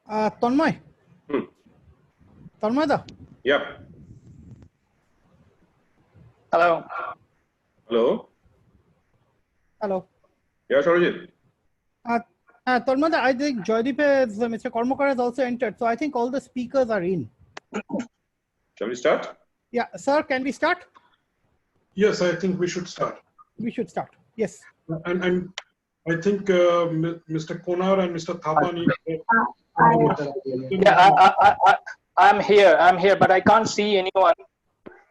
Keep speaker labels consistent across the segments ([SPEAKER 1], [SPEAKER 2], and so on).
[SPEAKER 1] Tanmay. Tanmay da?
[SPEAKER 2] Yeah.
[SPEAKER 3] Hello.
[SPEAKER 2] Hello.
[SPEAKER 1] Hello.
[SPEAKER 2] Yeah, Sarojit.
[SPEAKER 1] Tanmay da, I think Joydeep has, Mr. Kormakar has also entered. So I think all the speakers are in.
[SPEAKER 2] Shall we start?
[SPEAKER 1] Yeah, sir, can we start?
[SPEAKER 4] Yes, I think we should start.
[SPEAKER 1] We should start. Yes.
[SPEAKER 4] And I think Mr. Konar and Mr. Thapa need.
[SPEAKER 3] Yeah, I'm here, but I can't see anyone.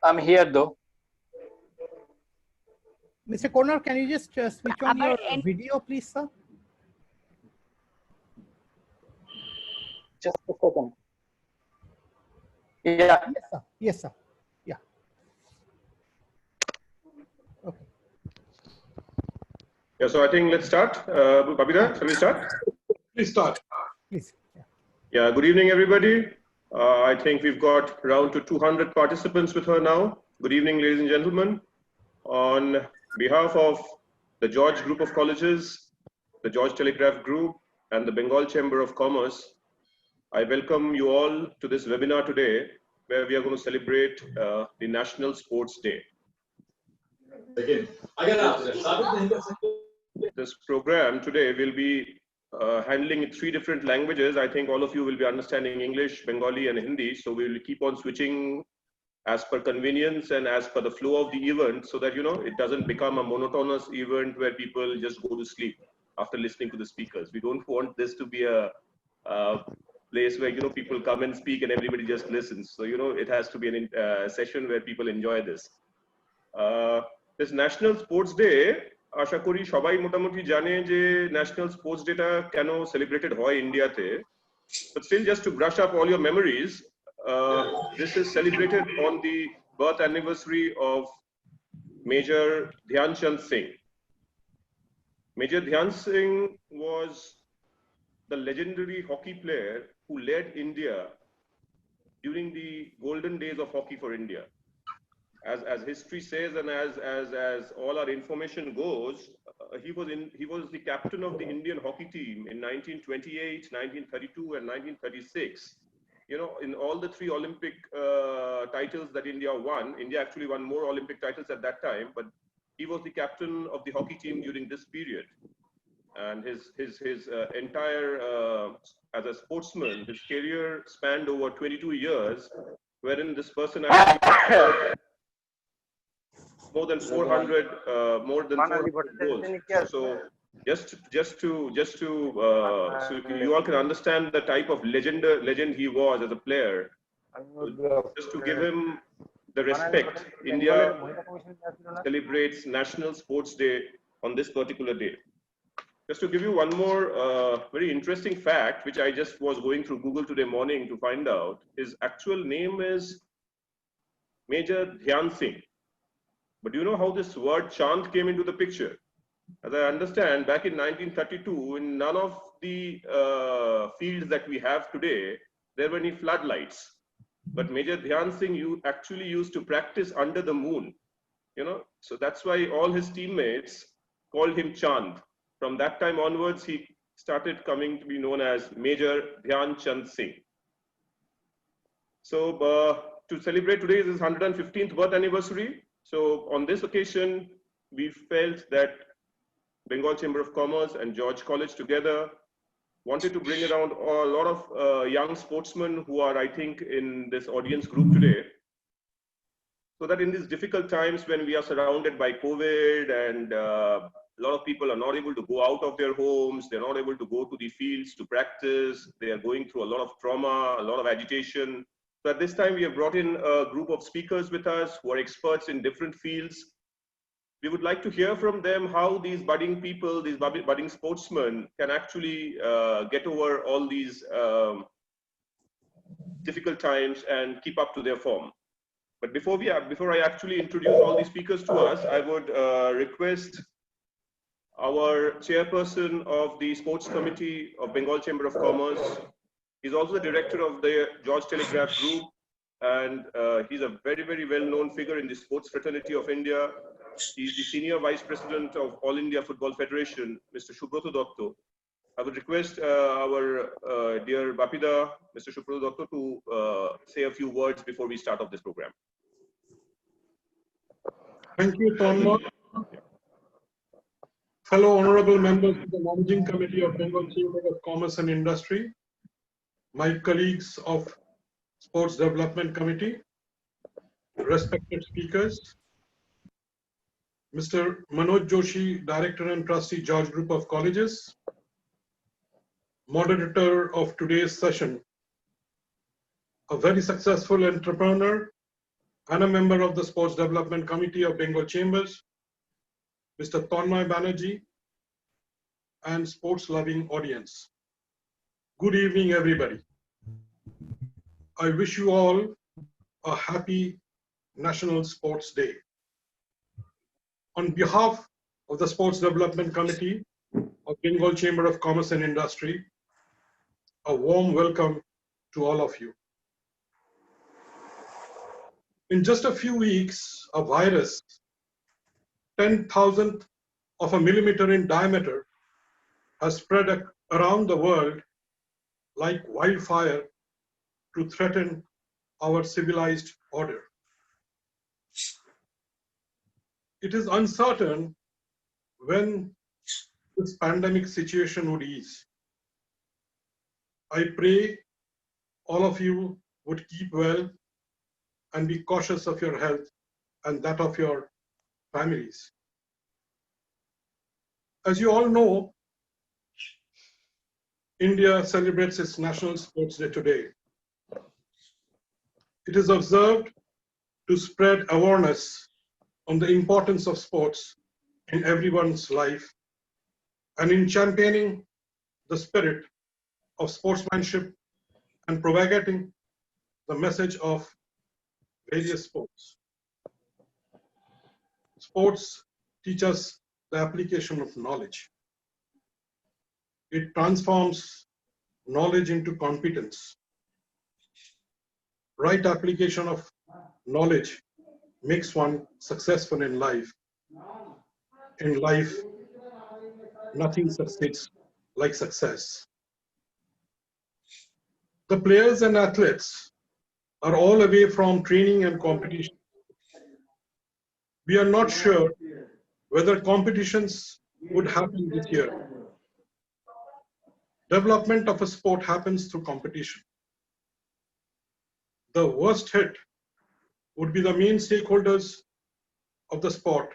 [SPEAKER 3] I'm here though.
[SPEAKER 1] Mr. Konar, can you just switch on your video, please, sir?
[SPEAKER 3] Just a second. Yeah.
[SPEAKER 1] Yes, sir. Yes, sir. Yeah. Okay.
[SPEAKER 2] Yeah, so I think let's start. Babita, shall we start?
[SPEAKER 4] Please start.
[SPEAKER 1] Please.
[SPEAKER 2] Yeah, good evening, everybody. I think we've got around to 200 participants with her now. Good evening, ladies and gentlemen. On behalf of the George Group of Colleges, the George Telegraph Group, and the Bengal Chamber of Commerce, I welcome you all to this webinar today, where we are going to celebrate the National Sports Day. This program today will be handling in 3 different languages. I think all of you will be understanding English, Bengali, and Hindi. So we will keep on switching as per convenience and as per the flow of the event, so that, you know, it doesn't become a monotonous event where people just go to sleep after listening to the speakers. We don't want this to be a place where, you know, people come and speak and everybody just listens. So, you know, it has to be a session where people enjoy this. This National Sports Day, আশা করি সবাই মোটামুটি জানে যে national sports data কেন celebrated হয় ইন্ডিয়াতে, but still just to brush up all your memories, this is celebrated on the birth anniversary of Major Dhyan Chand Singh. Major Dhyan Singh was the legendary hockey player who led India during the golden days of hockey for India. As history says, and as all our information goes, he was the captain of the Indian hockey team in 1928, 1932, and 1936. You know, in all the 3 Olympic titles that India won, India actually won more Olympic titles at that time, but he was the captain of the hockey team during this period. And his entire, as a sportsman, his career spanned over 22 years, wherein this person actually more than 400 goals. So just to so you all can understand the type of legend he was as a player. Just to give him the respect, India celebrates National Sports Day on this particular day. Just to give you one more very interesting fact, which I just was going through Google today morning to find out, his actual name is Major Dhyan Singh. But do you know how this word chant came into the picture? As I understand, back in 1932, in none of the fields that we have today, there were any floodlights. But Major Dhyan Singh actually used to practice under the moon, you know. So that's why all his teammates called him Chand. From that time onwards, he started coming to be known as Major Dhyan Chand Singh. So to celebrate today is his 115th birth anniversary. So on this occasion, we felt that Bengal Chamber of Commerce and George College together wanted to bring around a lot of young sportsmen who are, I think, in this audience group today, so that in these difficult times when we are surrounded by COVID and a lot of people are not able to go out of their homes, they're not able to go to the fields to practice, they are going through a lot of trauma, a lot of agitation. So at this time, we have brought in a group of speakers with us who are experts in different fields. We would like to hear from them how these budding people, these budding sportsmen can actually get over all these difficult times and keep up to their form. But before I actually introduce all these speakers to us, I would request our chairperson of the Sports Committee of Bengal Chamber of Commerce. He's also the director of the George Telegraph Group, and he's a very, very well-known figure in the sports fraternity of India. He's the senior vice president of All India Football Federation, Mr. Subroto Dotto. I would request our dear Bapida, Mr. Subrata Doctor, to say a few words before we start off this program.
[SPEAKER 4] Thank you, Tonma. Fellow honorable members of the Managing Committee of Bengal Chamber of Commerce and Industry, my colleagues of Sports Development Committee, respected speakers, Mr. Manoj Joshi, Director and Trustee, George Group of Colleges, moderator of today's session, a very successful entrepreneur and a member of the Sports Development Committee of Bengal Chambers, Mr. Tanmay Banerjee, and sports-loving audience. Good evening, everybody. I wish you all a happy National Sports Day. On behalf of the Sports Development Committee of Bengal Chamber of Commerce and Industry, a warm welcome to all of you. In just a few weeks, a virus 10,000th of a millimeter in diameter has spread around the world like wildfire to threaten our civilized order. It is uncertain when this pandemic situation would ease. I pray all of you would keep well and be cautious of your health and that of your families. As you all know, India celebrates its National Sports Day today. It is observed to spread awareness on the importance of sports in everyone's life and in championing the spirit of sportsmanship and propagating the message of various sports. Sports teach us the application of knowledge. It transforms knowledge into competence. Right application of knowledge makes one successful in life. In life, nothing succeeds like success. The players and athletes are all away from training and competition. We are not sure whether competitions would happen this year. Development of a sport happens through competition. The worst hit would be the main stakeholders of the sport,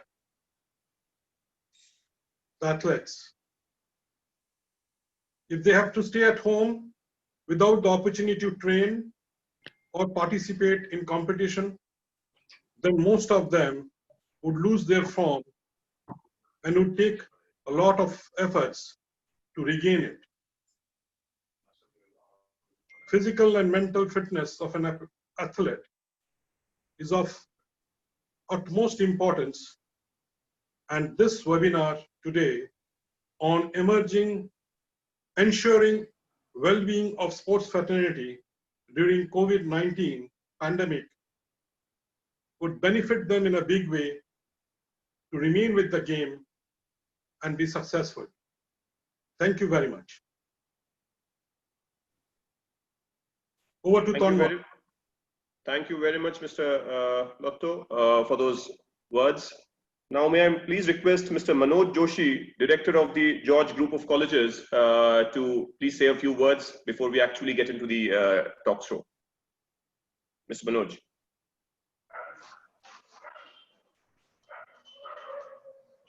[SPEAKER 4] the athletes. If they have to stay at home without the opportunity to train or participate in competition, then most of them would lose their form and would take a lot of efforts to regain it. Physical and mental fitness of an athlete is of utmost importance, and this webinar today on ensuring well-being of sports fraternity during COVID-19 pandemic would benefit them in a big way to remain with the game and be successful. Thank you very much. Over to Tonma.
[SPEAKER 2] Thank you very much, Mr. Lotto, for those words. Now, may I please request Mr. Manoj Joshi, Director of the George Group of Colleges, to please say a few words before we actually get into the talk show. Mr. Manoj.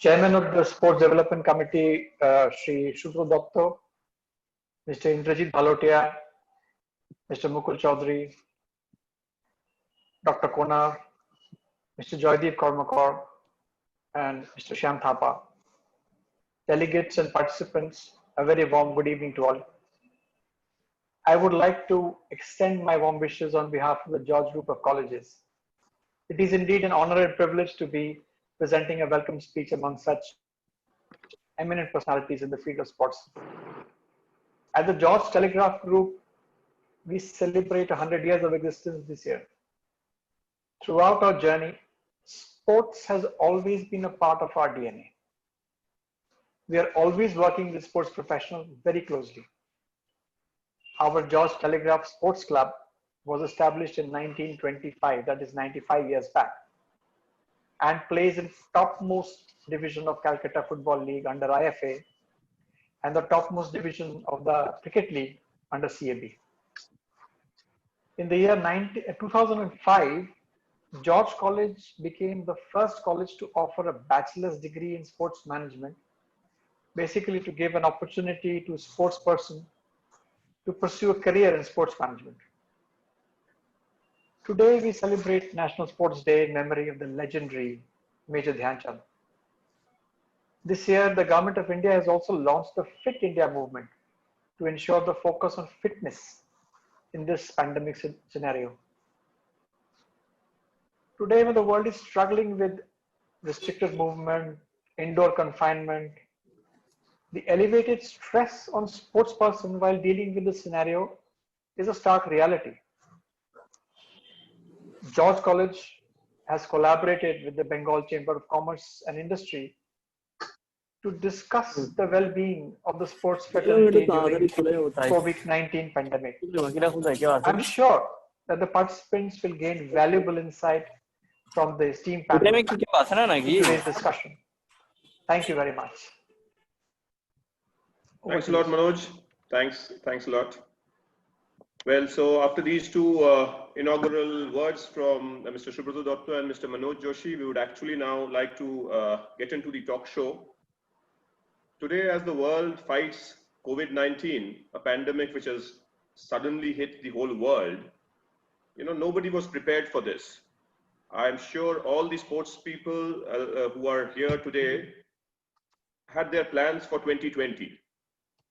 [SPEAKER 3] Chairman of the Sports Development Committee, Shri Subrata Doctor, Mr. Indrajit Palotia, Mr. Mukul Chaudhary, Dr. Konar, Mr. Joydeep Karmakar, and Mr. Shyam Thapa. Delegates and participants, a very warm good evening to all. I would like to extend my warm wishes on behalf of the George Group of Colleges. It is indeed an honor and privilege to be presenting a welcome speech among such eminent personalities in the field of sports. At the George Telegraph Group, we celebrate 100 years of existence this year. Throughout our journey, sports has always been a part of our DNA. we are always working with sports professionals very closely. Our George Telegraph Sports Club was established in 1925, that is 95 years back, and plays in topmost division of Calcutta Football League under IFA and the topmost division of the Cricket League under CAB. In the year 2005, George College became the first college to offer a bachelor's degree in sports management, basically to give an opportunity to a sports person to pursue a career in sports management. Today, we celebrate National Sports Day in memory of the legendary Major Dhyan Chand. This year, the Government of India has also launched the Fit India movement to ensure the focus on fitness in this pandemic scenario. Today, when the world is struggling with restricted movement, indoor confinement, the elevated stress on sports person while dealing with this scenario is a stark reality. George College has collaborated with the Bengal Chamber of Commerce and Industry to discuss the well-being of the sports fraternity during COVID-19 pandemic. I'm sure that the participants will gain valuable insight from the esteemed panel in today's discussion. Thank you very much.
[SPEAKER 2] Thanks a lot, Manoj. Thanks a lot. Well, so after these two inaugural words from Mr. Subrata Datta and Mr. Manoj Joshi, we would actually now like to get into the talk show. Today, as the world fights COVID-19, a pandemic which has suddenly hit the whole world, nobody was prepared for this. I'm sure all the sports people who are here today had their plans for 2020.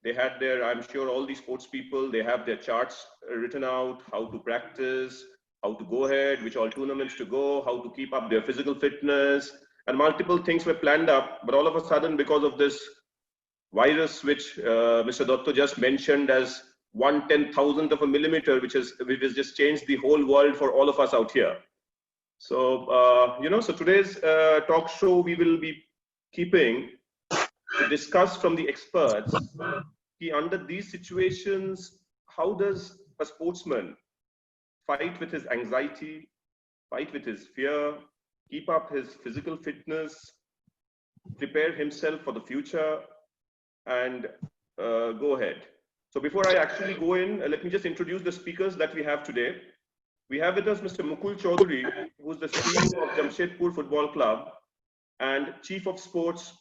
[SPEAKER 2] They had their, I'm sure all the sports people, they have their charts written out, how to practice, how to go ahead, which all tournaments to go, how to keep up their physical fitness, and multiple things were planned up. But all of a sudden, because of this virus, which Mr. Datta just mentioned as 1/10,000th of a millimeter, which has just changed the whole world for all of us out here. So, so today's talk show, we will be keeping to discuss from the experts, under these situations, how does a sportsman fight with his anxiety, fight with his fear, keep up his physical fitness, prepare himself for the future, and go ahead. So before I actually go in, let me just introduce the speakers that we have today. We have with us Mr. Mukul Chaudhary, who is the CEO of Jamshedpur Football Club and Chief of Sports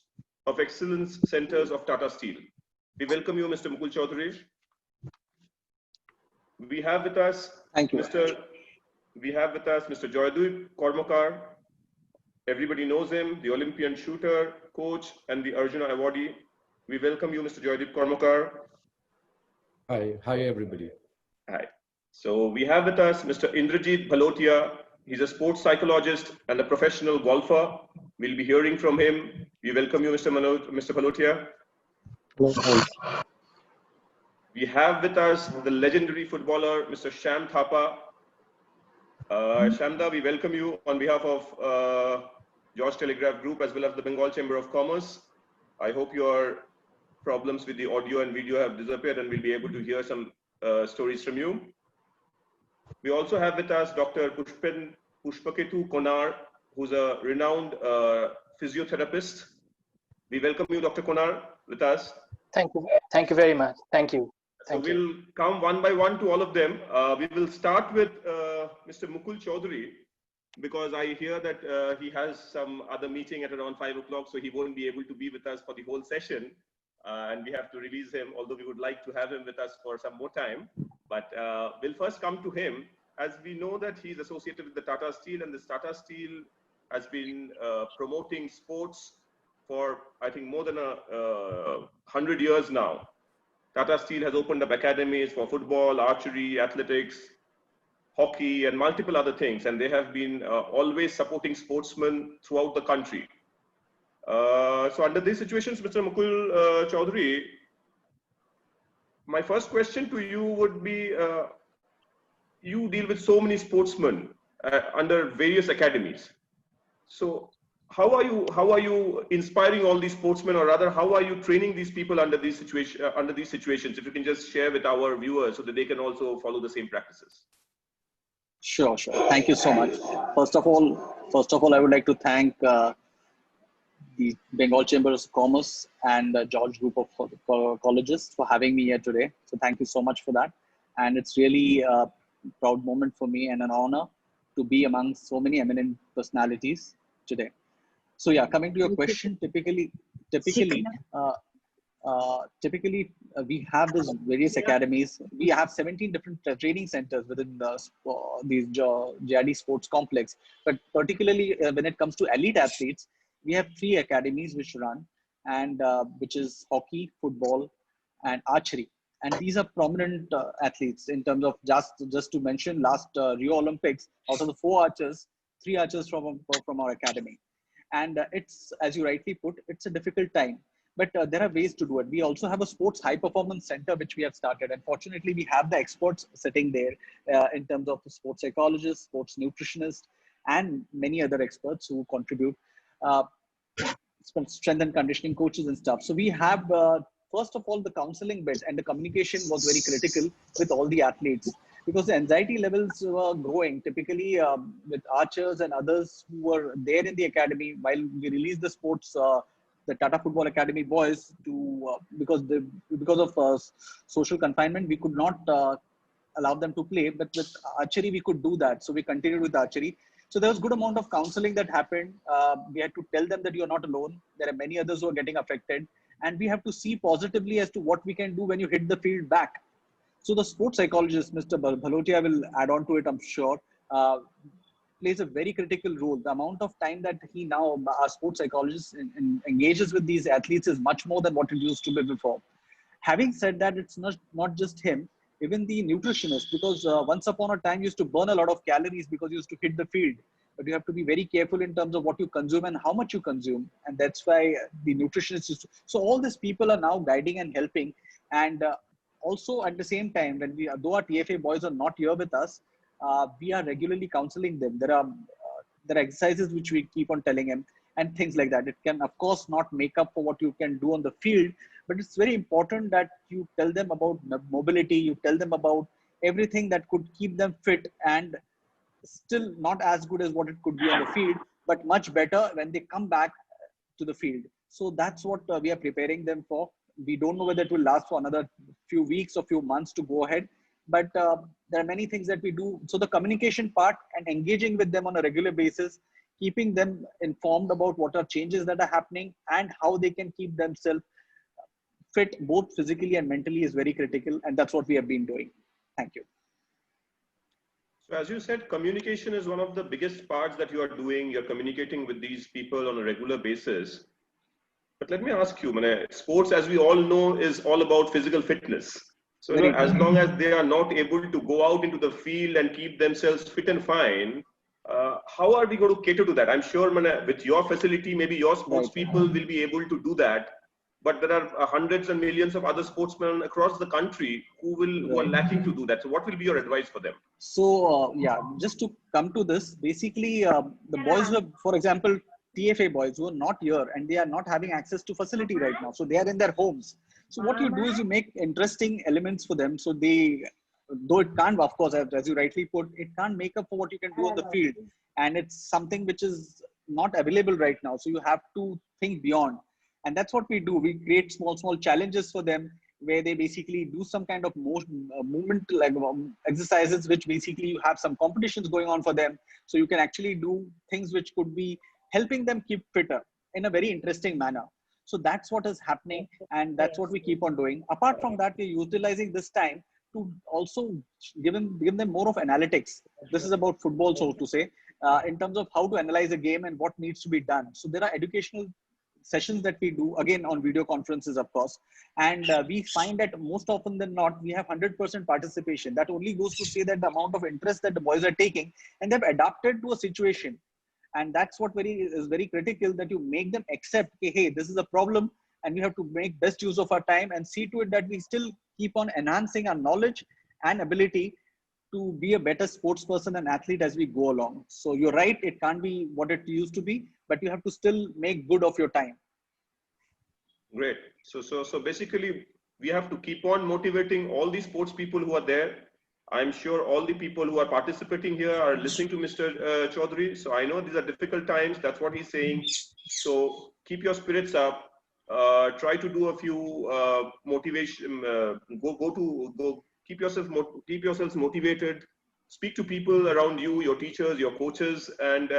[SPEAKER 2] of Excellence Centers of Tata Steel. We welcome you, Mr. Mukul Chaudhary. We have with us Mr. Joydeep Kormakar. Everybody knows him, the Olympian shooter, coach, and the Arjuna awardee. We welcome you, Mr. Joydeep Kormakar.
[SPEAKER 5] Hi everybody.
[SPEAKER 2] Hi. So we have with us Mr. Indrajit Palotia. He's a sports psychologist and a professional golfer. We'll be hearing from him. We welcome you, Mr. Palotia. We have with us the legendary footballer, Mr. Shyam Thapa. Shyamda, we welcome you on behalf of George Telegraph Group as well as the Bengal Chamber of Commerce. I hope your problems with the audio and video have disappeared and we'll be able to hear some stories from you. We also have with us Dr. Pushpaketu Konar, who's a renowned physiotherapist. We welcome you, Dr. Konar, with us.
[SPEAKER 6] Thank you. Thank you very much. Thank you.
[SPEAKER 2] So we'll come one by one to all of them. We will start with Mr. Mukul Chaudhary, because I hear that he has some other meeting at around 5 o'clock, so he won't be able to be with us for the whole session. And we have to release him, although we would like to have him with us for some more time. But we'll first come to him, as we know that he's associated with the Tata Steel, and this Tata Steel has been promoting sports for, I think, more than 100 years now. Tata Steel has opened up academies for football, archery, athletics, hockey, and multiple other things. And they have been always supporting sportsmen throughout the country. So under these situations, Mr. Mukul Chaudhary, my first question to you would be, you deal with so many sportsmen under various academies. So how are you inspiring all these sportsmen, or rather, how are you training these people under these situations? If you can just share with our viewers so that they can also follow the same practices.
[SPEAKER 7] Sure. Thank you so much. First of all, I would like to thank the Bengal Chamber of Commerce and the George Group of Psychologists for having me here today. So thank you so much for that. And it's really a proud moment for me and an honor to be among so many eminent personalities today. So yeah, coming to your question, typically, we have these various academies. We have 17 different training centers within these JRD Sports Complex. But particularly when it comes to elite athletes, we have 3 academies which run, and which is hockey, football, and archery. And these are prominent athletes in terms of just to mention last Rio Olympics, out of the 4 archers, 3 archers from our academy. And it's, as you rightly put, it's a difficult time. But there are ways to do it. We also have a sports high performance center, which we have started. And fortunately, we have the experts sitting there in terms of the sports psychologists, sports nutritionists, and many other experts who contribute, strength and conditioning coaches and stuff. So we have, first of all, the counseling bit, and the communication was very critical with all the athletes, because the anxiety levels were growing typically with archers and others who were there in the academy while we released the sports, the Tata Football Academy boys to, because of social confinement, we could not allow them to play, but with archery, we could do that. So we continued with archery. So there was good amount of counseling that happened. We had to tell them that you're not alone. There are many others who are getting affected, and we have to see positively as to what we can do when you hit the field back. So the sports psychologist, Mr. Palotia, will add on to it, I'm sure, plays a very critical role. The amount of time that he now, our sports psychologist, engages with these athletes is much more than what it used to be before. Having said that, it's not just him, even the nutritionist, because once upon a time you used to burn a lot of calories because you used to hit the field. But you have to be very careful in terms of what you consume and how much you consume. And that's why the nutritionist is. So all these people are now guiding and helping. And also at the same time, when though our TFA boys are not here with us, we are regularly counseling them. There are exercises which we keep on telling them and things like that. It can, of course, not make up for what you can do on the field, but it's very important that you tell them about mobility, you tell them about everything that could keep them fit and still not as good as what it could be on the field, but much better when they come back to the field. So that's what we are preparing them for. We don't know whether it will last for another few weeks or few months to go ahead, but there are many things that we do. So the communication part and engaging with them on a regular basis, keeping them informed about what are changes that are happening and how they can keep themselves fit both physically and mentally is very critical. And that's what we have been doing. Thank you.
[SPEAKER 2] So as you said, communication is one of the biggest parts that you are doing. You're communicating with these people on a regular basis. But let me ask you, sports, as we all know, is all about physical fitness. So as long as they are not able to go out into the field and keep themselves fit and fine, how are we going to cater to that? I'm sure with your facility, maybe your sports people will be able to do that. But there are hundreds and millions of other sportsmen across the country who are lacking to do that. So what will be your advice for them?
[SPEAKER 7] So yeah, just to come to this, basically the boys who are, for example, TFA boys who are not here and they are not having access to facility right now. So they are in their homes. So what you do is you make interesting elements for them. So they, though it can't, of course, as you rightly put, it can't make up for what you can do on the field. And it's something which is not available right now. So you have to think beyond. And that's what we do. We create small challenges for them where they basically do some kind of movement like exercises, which basically you have some competitions going on for them. So you can actually do things which could be helping them keep fitter in a very interesting manner. So that's what is happening. And that's what we keep on doing. Apart from that, we're utilizing this time to also give them more of analytics. This is about football, so to say, in terms of how to analyze a game and what needs to be done. So there are educational sessions that we do, again, on video conferences, of course. And we find that most often than not, we have 100% participation. That only goes to say that the amount of interest that the boys are taking and they've adapted to a situation. And that's what is very critical, that you make them accept, hey, this is a problem and we have to make best use of our time and see to it that we still keep on enhancing our knowledge and ability to be a better sports person and athlete as we go along. So you're right, it can't be what it used to be, but you have to still make good of your time.
[SPEAKER 2] Great. So basically, we have to keep on motivating all these sports people who are there. I'm sure all the people who are participating here are listening to Mr. Chaudhary. So I know these are difficult times. That's what he's saying. So keep your spirits up. Try to do a few motivation. Keep yourselves motivated. Speak to people around you, your teachers, your coaches, and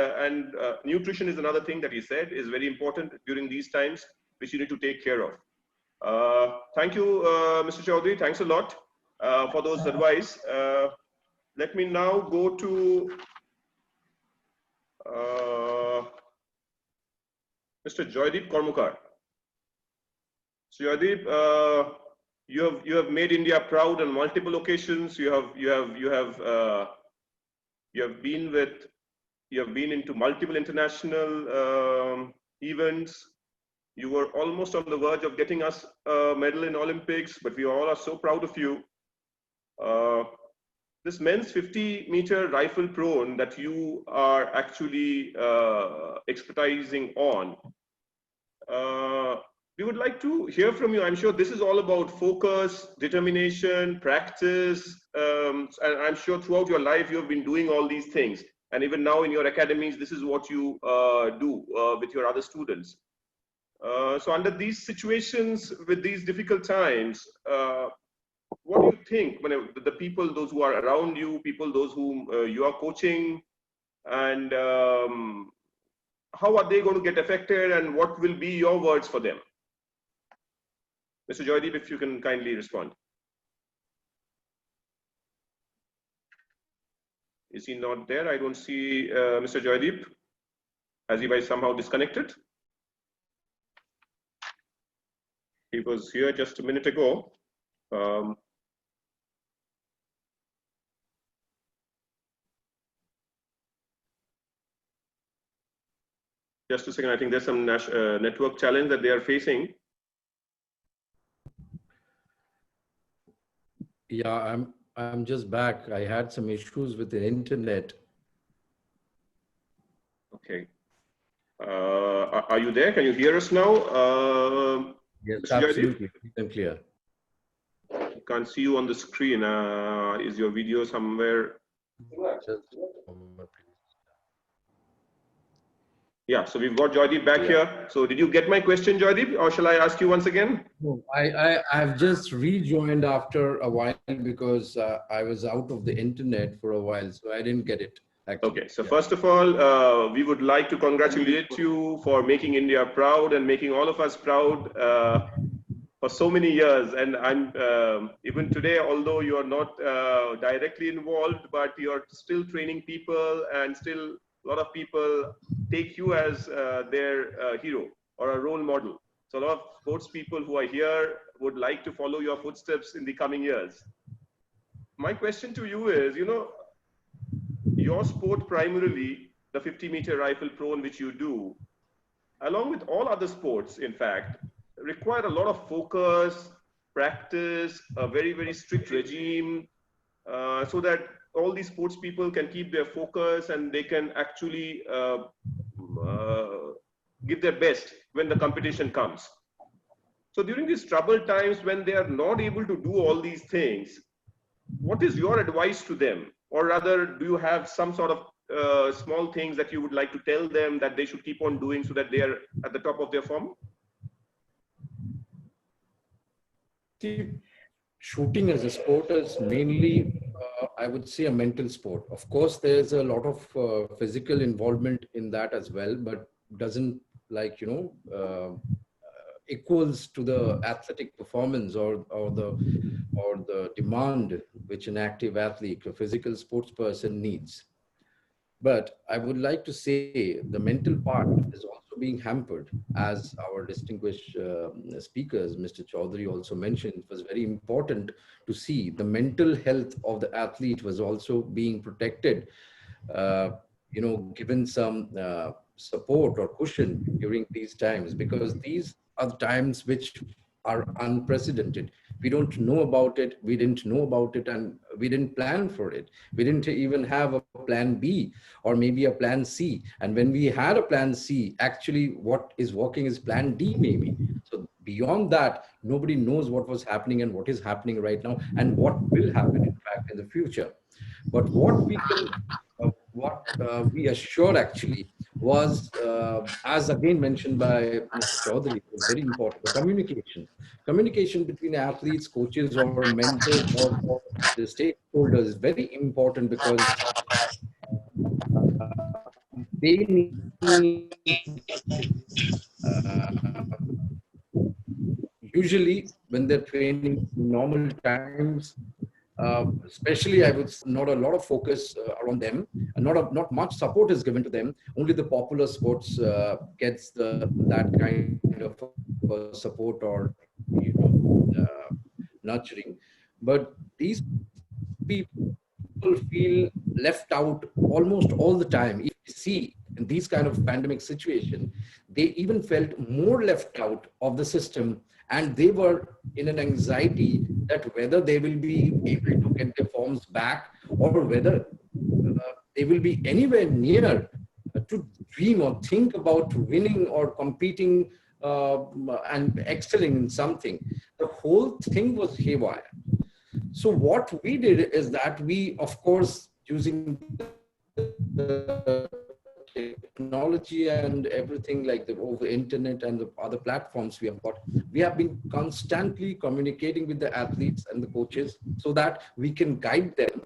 [SPEAKER 2] nutrition is another thing that he said is very important during these times, which you need to take care of. Thank you, Mr. Chaudhary. Thanks a lot for those advice. Let me now go to Mr. Joydeep Kormukar. So Joydeep, you have made India proud on multiple occasions. You have been into multiple international events. You were almost on the verge of getting us a medal in Olympics, but we all are so proud of you. This men's 50-meter rifle prone that you are actually expertising on, we would like to hear from you. I'm sure this is all about focus, determination, practice, and I'm sure throughout your life you have been doing all these things. And even now in your academies, this is what you do with your other students. So under these situations, with these difficult times, what do you think when the people, those who are around you, people, those whom you are coaching, and how are they going to get affected, and what will be your words for them? Mr. Joydeep, if you can kindly respond. Is he not there? I don't see Mr. Joydeep. Has he somehow disconnected? He was here just a minute ago. Just a second, I think there's some network challenge that they are facing.
[SPEAKER 5] Yeah, I'm just back. I had some issues with the internet.
[SPEAKER 2] Okay. Are you there? Can you hear us now?
[SPEAKER 5] Yes,
[SPEAKER 2] Mr.
[SPEAKER 5] absolutely. Clear.
[SPEAKER 2] Can't see you on the screen. Is your video somewhere? Yeah, so we've got Joydeep back here. So did you get my question, Joydeep, or shall I ask you once again?
[SPEAKER 5] No, I've just rejoined after a while because I was out of the internet for a while, so I didn't get it. Actually.
[SPEAKER 2] Okay, so first of all, we would like to congratulate you for making India proud and making all of us proud for so many years. And I'm even today, although you are not directly involved, but you're still training people, and still a lot of people take you as their hero or a role model. So a lot of sports people who are here would like to follow your footsteps in the coming years. My question to you is, your sport primarily, the 50-meter rifle prone, which you do, along with all other sports, in fact, require a lot of focus, practice, a very, very strict regime, so that all these sports people can keep their focus and they can actually give their best when the competition comes. So during these troubled times when they are not able to do all these things, what is your advice to them? Or rather, do you have some sort of small things that you would like to tell them that they should keep on doing so that they are at the top of their form?
[SPEAKER 5] Shooting as a sport is mainly, I would say, a mental sport. Of course, there's a lot of physical involvement in that as well, but doesn't equals to the athletic performance or the demand which an active athlete, a physical sports person needs. But I would like to say the mental part is also being hampered, as our distinguished speakers, Mr. Chaudhary also mentioned. It was very important to see the mental health of the athlete was also being protected, given some support or cushion during these times, because these are the times which are unprecedented. We don't know about it. We didn't know about it, and we didn't plan for it. We didn't even have a plan B or maybe a plan C. And when we had a plan C, actually what is working is plan D maybe. So beyond that, nobody knows what was happening and what is happening right now and what will happen in fact in the future. But what we can, we assured actually was, as again mentioned by Mr. Chaudhary, was very important, the communication. Communication between athletes, coaches, or mentors, or the stakeholders is very important because they need, usually when they're training normal times, especially I would say not a lot of focus around them, and not much support is given to them. Only the popular sports gets that kind of support or nurturing. But these people feel left out almost all the time. If you see in these kind of pandemic situation, they even felt more left out of the system, and they were in an anxiety that whether they will be able to get their forms back or whether they will be anywhere near to dream or think about winning or competing and excelling in something. The whole thing was haywire. So what we did is that we, of course, using the technology and everything like the over internet and the other platforms we have got, we have been constantly communicating with the athletes and the coaches so that we can guide them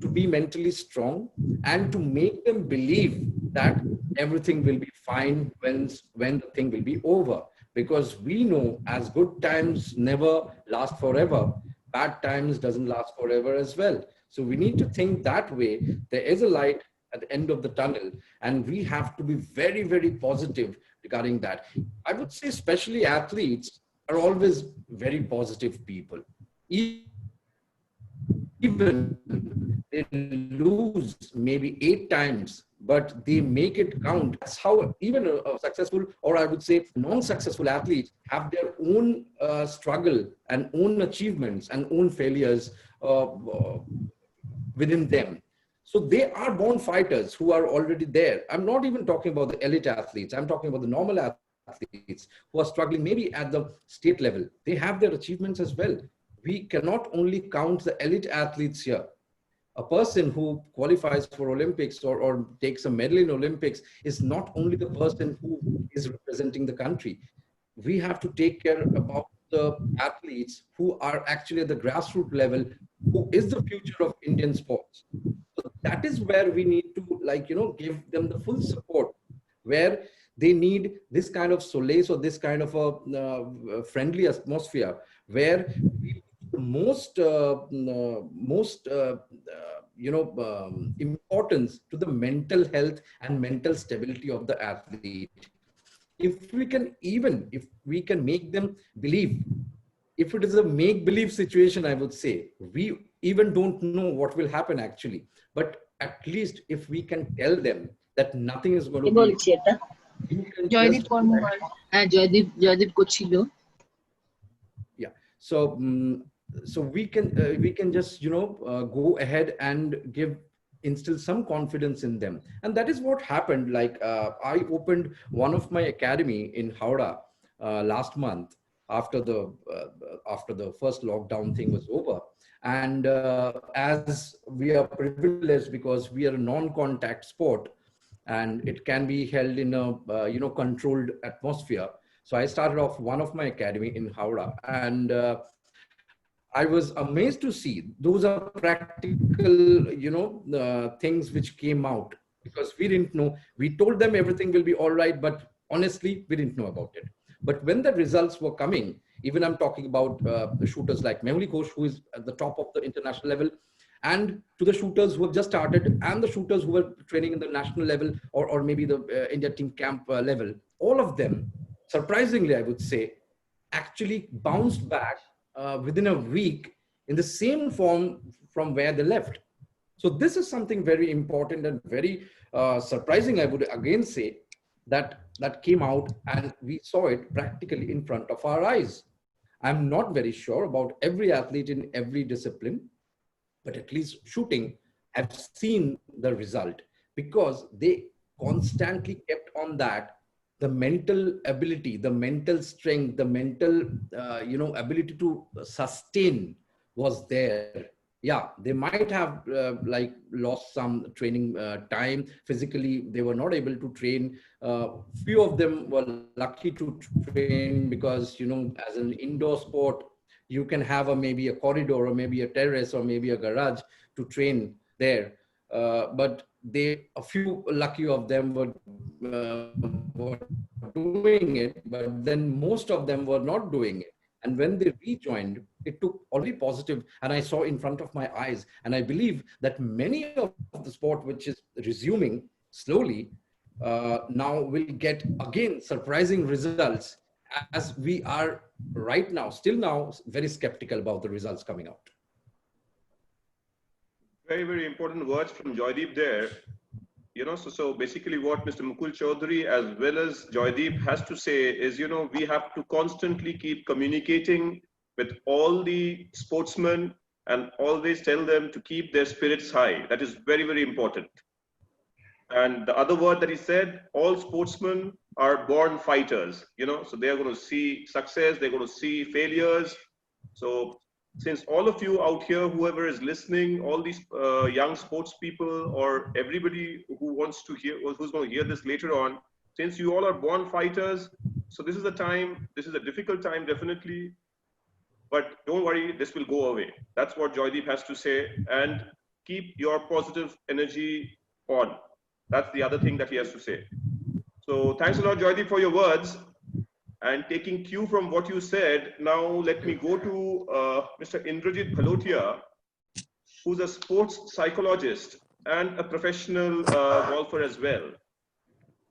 [SPEAKER 5] to be mentally strong and to make them believe that everything will be fine when the thing will be over. Because we know as good times never last forever, bad times doesn't last forever as well. So we need to think that way. There is a light at the end of the tunnel, and we have to be very, very positive regarding that. I would say especially athletes are always very positive people. Even they lose maybe 8 times, but they make it count. That's how even a successful, or I would say non-successful athletes have their own struggle and own achievements and own failures within them. So they are born fighters who are already there. I'm not even talking about the elite athletes. I'm talking about the normal athletes who are struggling maybe at the state level. They have their achievements as well. We cannot only count the elite athletes here. A person who qualifies for Olympics or takes a medal in Olympics is not only the person who is representing the country. We have to take care about the athletes who are actually at the grassroots level, who is the future of Indian sports. So that is where we need to, give them the full support, where they need this kind of solace or this kind of a friendly atmosphere, where we most importance to the mental health and mental stability of the athlete. If we can make them believe, if it is a make-believe situation, I would say, we even don't know what will happen actually. But at least if we can tell them that nothing is going to be... Yeah. So we can just go ahead and instill some confidence in them, and that is what happened. Like I opened one of my academy in Howrah last month after the first lockdown thing was over, and as we are privileged because we are a non-contact sport and it can be held in a controlled atmosphere. So I started off one of my academy in Howrah, and I was amazed to see those are practical, things which came out, because we didn't know. We told them everything will be all right, but honestly, we didn't know about it. But when the results were coming, even I'm talking about the shooters like Mehuli Ghosh, who is at the top of the international level, and to the shooters who have just started, and the shooters who were training in the national level or maybe the India team camp level, all of them, surprisingly, I would say, actually bounced back within a week in the same form from where they left. So this is something very important and very surprising, I would again say, that came out and we saw it practically in front of our eyes. I'm not very sure about every athlete in every discipline, but at least shooting have seen the result, because they constantly kept on that. The mental ability, the mental strength, the mental ability to sustain was there. Yeah, they might have like lost some training time physically. They were not able to train. Few of them were lucky to train because, as an indoor sport, you can have maybe a corridor or maybe a terrace or maybe a garage to train there. But a few lucky of them were doing it, but then most of them were not doing it. And when they rejoined, it took already positive, and I saw in front of my eyes. And I believe that many of the sport which is resuming slowly now will get again surprising results, as we are right now, still now, very skeptical about the results coming out.
[SPEAKER 2] Very, very important words from Joydeep there. So basically what Mr. Mukul Chaudhary as well as Joydeep has to say is, we have to constantly keep communicating with all the sportsmen and always tell them to keep their spirits high. That is very, very important. And the other word that he said, all sportsmen are born fighters, so they are going to see success, they're going to see failures. So since all of you out here, whoever is listening, all these young sports people or everybody who wants to hear, or who's going to hear this later on, since you all are born fighters, so this is a time, this is a difficult time, definitely, but don't worry, this will go away. That's what Joydeep has to say. And keep your positive energy on. That's the other thing that he has to say. So thanks a lot, Joydeep, for your words. And taking cue from what you said, now let me go to Mr. Indrajit Palotia, who's a sports psychologist and a professional golfer as well.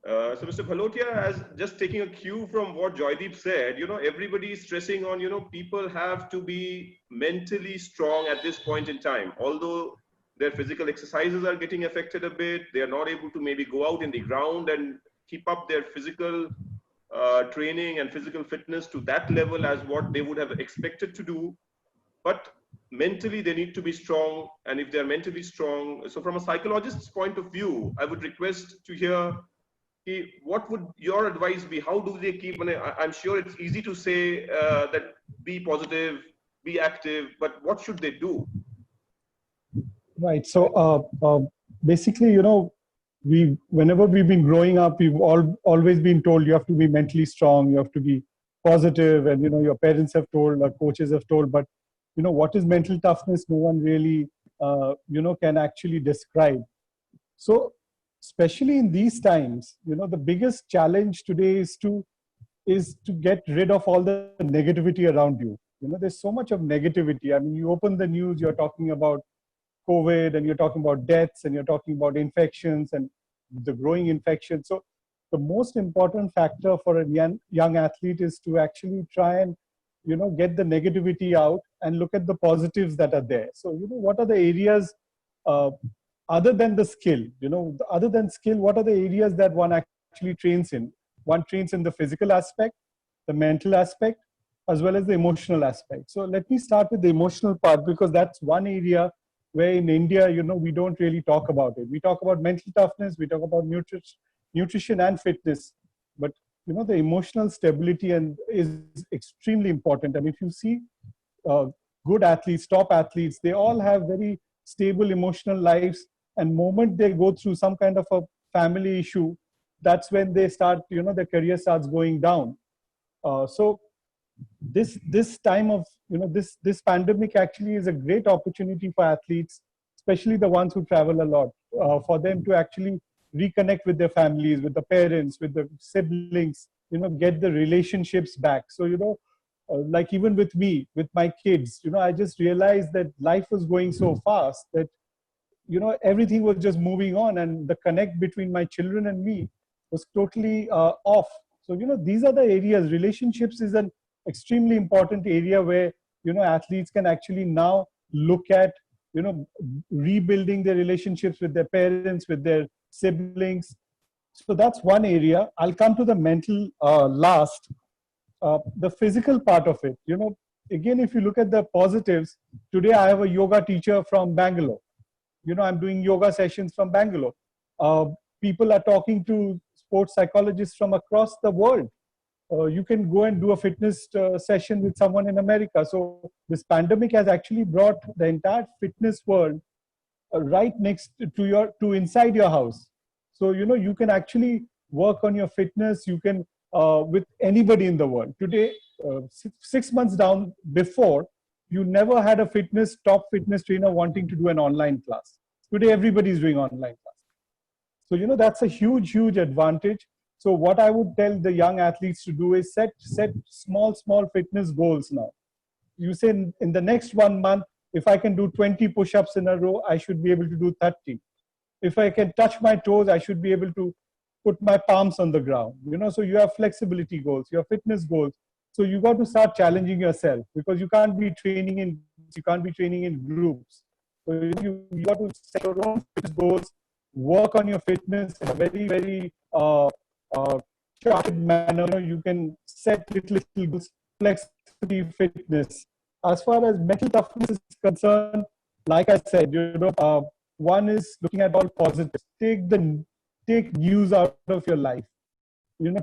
[SPEAKER 2] So Mr. Palotia, has just taking a cue from what Joydeep said, everybody is stressing on, people have to be mentally strong at this point in time. Although their physical exercises are getting affected a bit, they are not able to maybe go out in the ground and keep up their physical training and physical fitness to that level as what they would have expected to do. But mentally, they need to be strong. And if they're mentally strong, so from a psychologist's point of view, I would request to hear, what would your advice be? How do they keep, I'm sure it's easy to say that be positive, be active, but what should they do?
[SPEAKER 8] Right. So basically, whenever we've been growing up, we've always been told you have to be mentally strong, you have to be positive, and your parents have told, our coaches have told, but what is mental toughness? No one really can actually describe. So especially in these times, the biggest challenge today is to get rid of all the negativity around you. There's so much of negativity. I mean, you open the news, you're talking about COVID, and you're talking about deaths, and you're talking about infections and the growing infections. So the most important factor for a young athlete is to actually try and get the negativity out and look at the positives that are there. So what are the areas other than the skill? Other than skill, what are the areas that one actually trains in? One trains in the physical aspect, the mental aspect, as well as the emotional aspect. So let me start with the emotional part, because that's one area where in India, we don't really talk about it. We talk about mental toughness, we talk about nutrition and fitness, but the emotional stability is extremely important. And if you see good athletes, top athletes, they all have very stable emotional lives. And moment they go through some kind of a family issue, that's when they start, their career starts going down. So this time of this pandemic actually is a great opportunity for athletes, especially the ones who travel a lot, for them to actually reconnect with their families, with the parents, with the siblings, get the relationships back. So like even with me, with my kids, I just realized that life was going so fast that everything was just moving on, and the connect between my children and me was totally off. So these are the areas. Relationships is an extremely important area where athletes can actually now look at rebuilding their relationships with their parents, with their siblings. So that's one area. I'll come to the mental last. The physical part of it, again, if you look at the positives, today I have a yoga teacher from Bangalore. I'm doing yoga sessions from Bangalore. People are talking to sports psychologists from across the world. You can go and do a fitness session with someone in America. So this pandemic has actually brought the entire fitness world right next to inside your house. So you can actually work on your fitness. You can with anybody in the world. Today, 6 months down before, you never had a top fitness trainer wanting to do an online class. Today, everybody is doing online class. So that's a huge advantage. So what I would tell the young athletes to do is set small fitness goals now. You say in the next 1 month, if I can do 20 push-ups in a row, I should be able to do 30. If I can touch my toes, I should be able to put my palms on the ground. So you have flexibility goals, you have fitness goals. So you got to start challenging yourself, because you can't be training in groups. So you got to set your own fitness goals, work on your fitness in a very charted manner. You can set little goals, flexibility, fitness. As far as mental toughness is concerned, like I said, one is looking at all positives. Take news out of your life.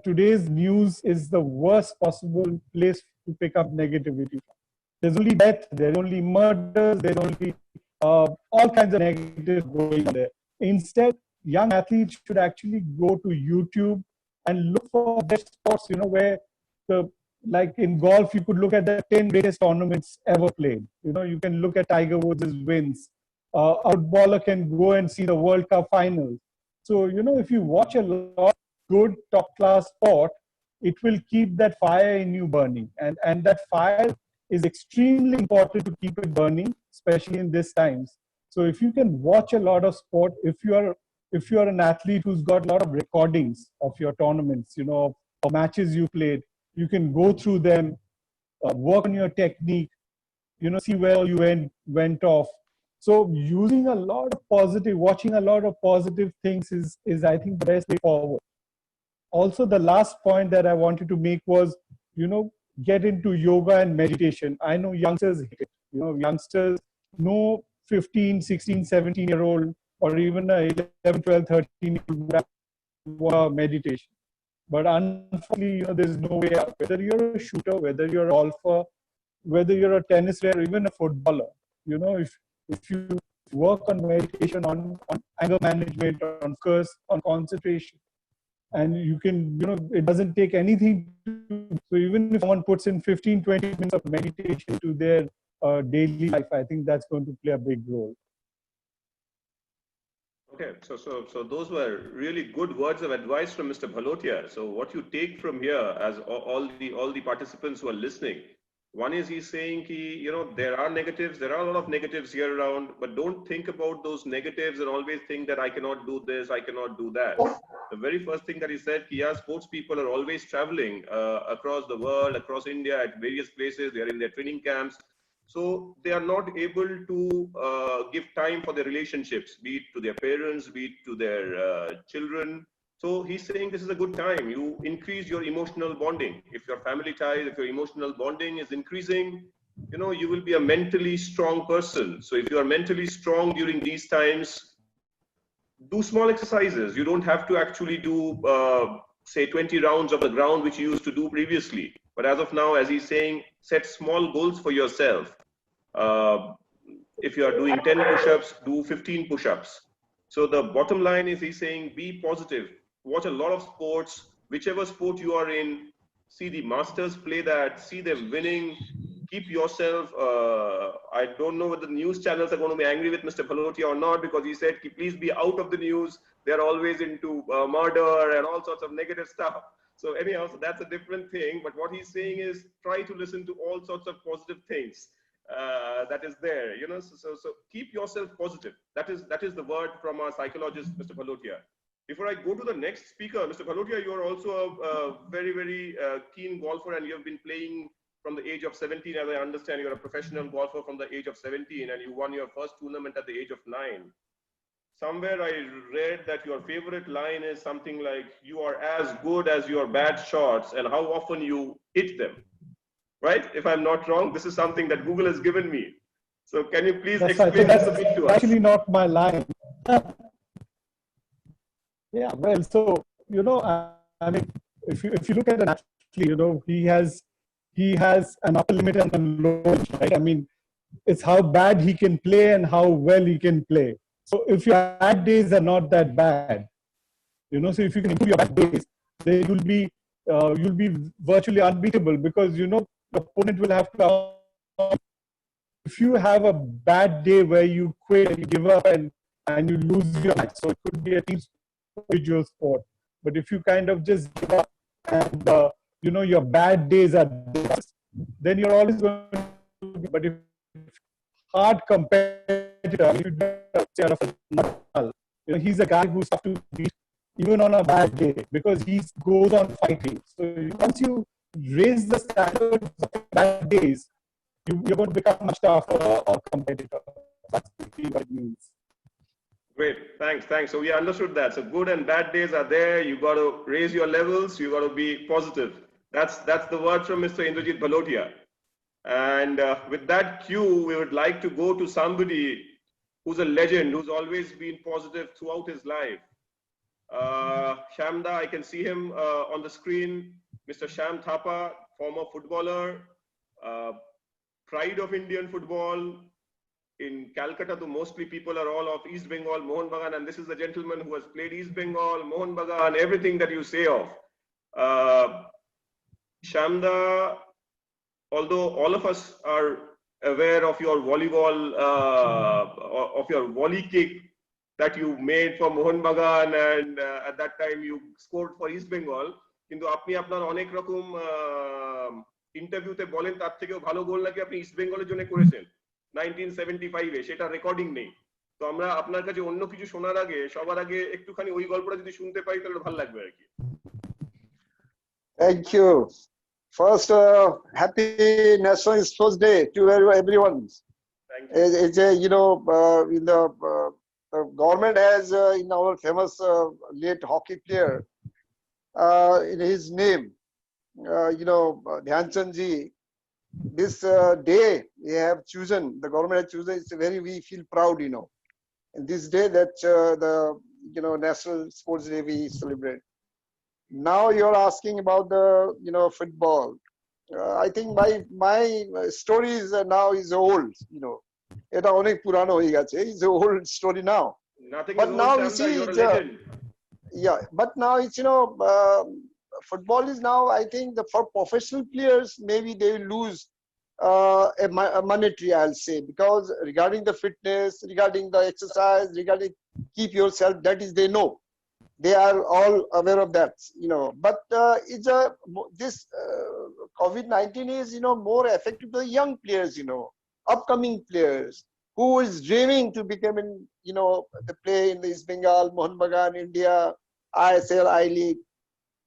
[SPEAKER 8] Today's news is the worst possible place to pick up negativity. There's only death, there's only murders, there's only all kinds of negative going on there. Instead, young athletes should actually go to YouTube and look for best spots, where like in golf, you could look at the 10 greatest tournaments ever played. You can look at Tiger Woods' wins. A footballer can go and see the World Cup finals. So, if you watch a lot of good top-class sport, it will keep that fire in you burning. And that fire is extremely important to keep it burning, especially in these times. So if you can watch a lot of sport, if you are an athlete who's got a lot of recordings of your tournaments, of matches you played, you can go through them, work on your technique, see where you went off. So watching a lot of positive things is I think the best way forward. Also, the last point that I wanted to make was, get into yoga and meditation. I know youngsters hate it. Youngsters know 15, 16, 17-year-old or even a 11, 12, 13-year-old meditation. But unfortunately, there's no way out. Whether you're a shooter, whether you're a golfer, whether you're a tennis player, or even a footballer, if you work on meditation, on anger management, on focus, on concentration, and you can, it doesn't take anything so even if someone puts in 15, 20 minutes of meditation to their daily life, I think that's going to play a big role.
[SPEAKER 2] Okay, so those were really good words of advice from Mr. Palotia. So what you take from here, as all the participants who are listening, one is he's saying, there are negatives, there are a lot of negatives here around, but don't think about those negatives and always think that I cannot do this, I cannot do that. The very first thing that he said, sports people are always traveling across the world, across India, at various places. They are in their training camps. So they are not able to give time for their relationships, be it to their parents, be it to their children. So he's saying this is a good time. You increase your emotional bonding. If your family ties, if your emotional bonding is increasing, you will be a mentally strong person. So if you are mentally strong during these times, do small exercises. You don't have to actually do, say, 20 rounds of the ground, which you used to do previously. But as of now, as he's saying, set small goals for yourself. If you are doing 10 push-ups, do 15 push-ups. So the bottom line is he's saying, be positive. Watch a lot of sports, whichever sport you are in, see the masters play that, see them winning, keep yourself, I don't know whether the news channels are going to be angry with Mr. Palotia or not, because he said, please be out of the news. They're always into murder and all sorts of negative stuff. So anyhow, so that's a different thing. But what he's saying is try to listen to all sorts of positive things that is there, so keep yourself positive. That is the word from our psychologist, Mr. Palotia. Before I go to the next speaker, Mr. Palotia, you are also a very, very keen golfer, and you have been playing from the age of 17. As I understand, you're a professional golfer from the age of 17, and you won your first tournament at the age of 9. Somewhere I read that your favorite line is something like, you are as good as your bad shots and how often you hit them. Right? If I'm not wrong, this is something that Google has given me. So can you please
[SPEAKER 8] That's right.
[SPEAKER 2] explain
[SPEAKER 8] So
[SPEAKER 2] this a bit to us?
[SPEAKER 8] actually not my line. Yeah, well, so I mean, if you look at an athlete, he has an upper limit and a lower limit, right? I mean, it's how bad he can play and how well he can play. So if your bad days are not that bad, so if you can improve your bad days, then you'll be virtually unbeatable, because the opponent will have to. If you have a bad day where you quit and you give up and you lose your match, so it could be a team individual sport. But if you kind of just give up and your bad days are days, then you're always going to be. But if hard competitor, he's a guy who's tough to beat even on a bad day, because he goes on fighting. So once you raise the standards of bad days, you're going to become much tougher a competitor. That's what it means.
[SPEAKER 2] Great, thanks. So we understood that. So good and bad days are there. You got to raise your levels. You got to be positive. That's the word from Mr. Indrajit Palotia. And with that cue, we would like to go to somebody who's a legend, who's always been positive throughout his life. Shamda, I can see him on the screen. Mr. Sham Thapa, former footballer, pride of Indian football. In Calcutta, mostly people are all of East Bengal, Mohun Bagan, and this is the gentleman who has played East Bengal, Mohun Bagan, everything that you say of. Shamda, although all of us are aware of your volleyball, of your volley kick that you made for Mohun Bagan, and at that time you scored for East Bengal, কিন্তু আপনি আপনার অনেক রকম ইন্টারভিউতে বলেন তার থেকেও ভালো গোল নাকি আপনি ইস্ট বেঙ্গলের জন্য করেছেন 1975 এ, সেটা রেকর্ডিং নেই। তো আমরা আপনার কাছে অন্য কিছু শোনার আগে সবার আগে একটুখানি ওই গল্পটা যদি শুনতে পাই তাহলে ভালো লাগবে আর কি।
[SPEAKER 9] Thank you. First, happy National Sports Day to everyone.
[SPEAKER 2] Thank you.
[SPEAKER 9] It's in the government has in our famous late hockey player in his name, Dhyan Chand ji. This day we have chosen, the government has chosen. It's we feel proud, in this day that the National Sports Day we celebrate. Now you're asking about the football. I think my story is now is old. It's onek purano hoye geche. It's an old story now.
[SPEAKER 2] Nothing
[SPEAKER 9] but
[SPEAKER 2] is
[SPEAKER 9] now
[SPEAKER 2] old,
[SPEAKER 9] you see,
[SPEAKER 2] you're a legend.
[SPEAKER 9] Yeah, but now it's football is now, I think, for professional players maybe they will lose a monetary, I'll say, because regarding the fitness, regarding the exercise, regarding keep yourself, that is they know. They are all aware of that, But it's this COVID-19 is more affected the young players, upcoming players who is dreaming to become the play in the East Bengal, Mohun Bagan, India, ISL, I-League.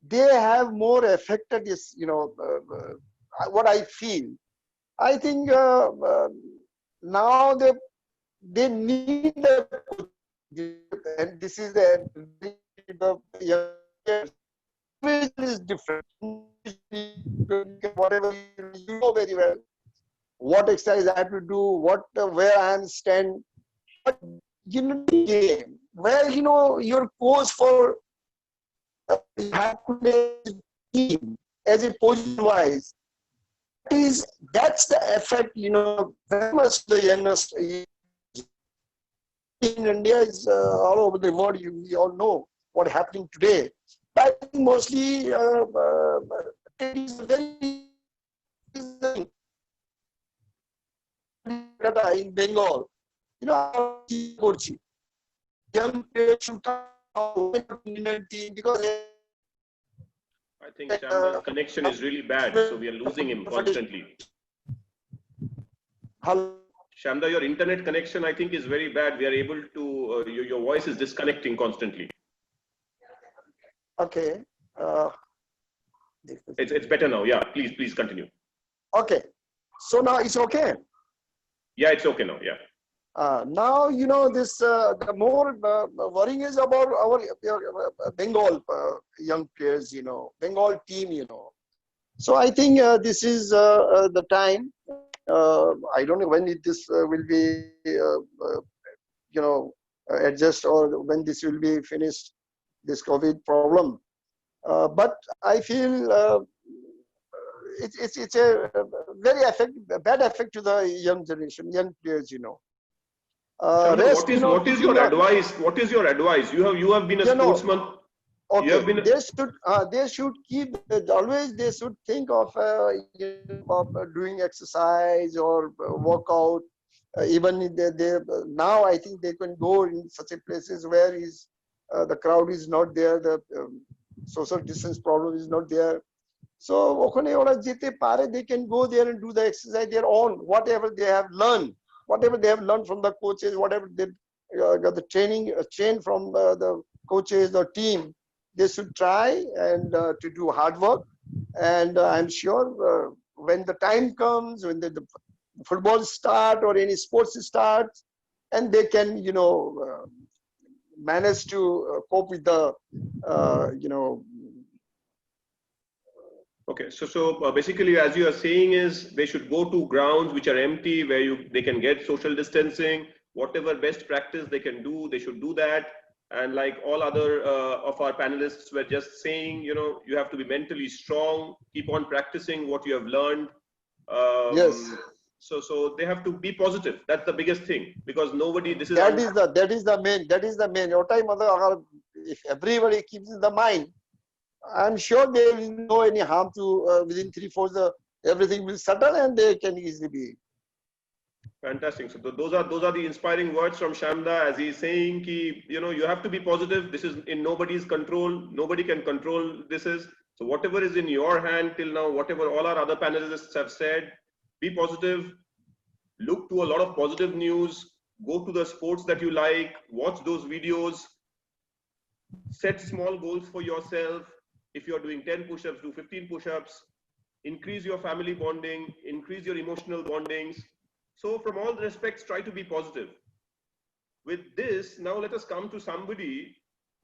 [SPEAKER 9] They have more affected this, what I feel. I think now they need and this is the young players. Is different. Whatever you know very well, what exercise I have to do, where I am stand. But game where your coach for have to team as a position wise. That's the effect, very much the youngest in India is all over the world. We all know what's happening today. But I think mostly it is very in Bengal. Young players should come team because
[SPEAKER 2] I think Shamda's connection is really bad, so we are losing him constantly.
[SPEAKER 9] Hello.
[SPEAKER 2] Shamda, your internet connection, I think, is very bad. We are able to, your voice is disconnecting constantly.
[SPEAKER 9] Okay.
[SPEAKER 2] It's better now. Yeah, please continue.
[SPEAKER 9] Okay. So now it's okay.
[SPEAKER 2] Yeah, it's okay now. Yeah.
[SPEAKER 9] Now this the more worrying is about our Bengal young players, Bengal team, So I think this is the time I don't know when this will be, adjust, or when this will be finished, this COVID problem. But I feel it's a very bad effect to the young generation, young players,
[SPEAKER 2] Chandra,
[SPEAKER 9] rest,
[SPEAKER 2] what is your advice? What is your advice? You have been a sportsman.
[SPEAKER 9] Okay, they should keep always. They should think of doing exercise or workout. Even if they now, I think they can go in such a places where the crowd is not there, the social distance problem is not there. So they can go there and do the exercise their own, whatever they have learned from the coaches, whatever they got the training chain from the coaches or team. They should try and to do hard work, and I'm sure when the time comes, when the football start or any sports starts, and they can manage to cope with the
[SPEAKER 2] Okay, so basically, as you are saying, is they should go to grounds which are empty, where they can get social distancing. Whatever best practice they can do, they should do that. And like all other of our panelists were just saying, you have to be mentally strong, keep on practicing what you have learned.
[SPEAKER 9] Yes.
[SPEAKER 2] So they have to be positive. That's the biggest thing, because nobody. That
[SPEAKER 9] is the main. If everybody keeps in the mind, I'm sure there will no any harm to within 3-4 everything will settle and they can easily be.
[SPEAKER 2] Fantastic. So those are the inspiring words from Shamda, as he's saying, you have to be positive. This is in nobody's control. Nobody can control this. So whatever is in your hand till now, whatever all our other panelists have said, be positive. Look to a lot of positive news. Go to the sports that you like. Watch those videos. Set small goals for yourself. If you're doing 10 push-ups, do 15 push-ups. Increase your family bonding. Increase your emotional bondings. So from all respects, try to be positive. With this, now let us come to somebody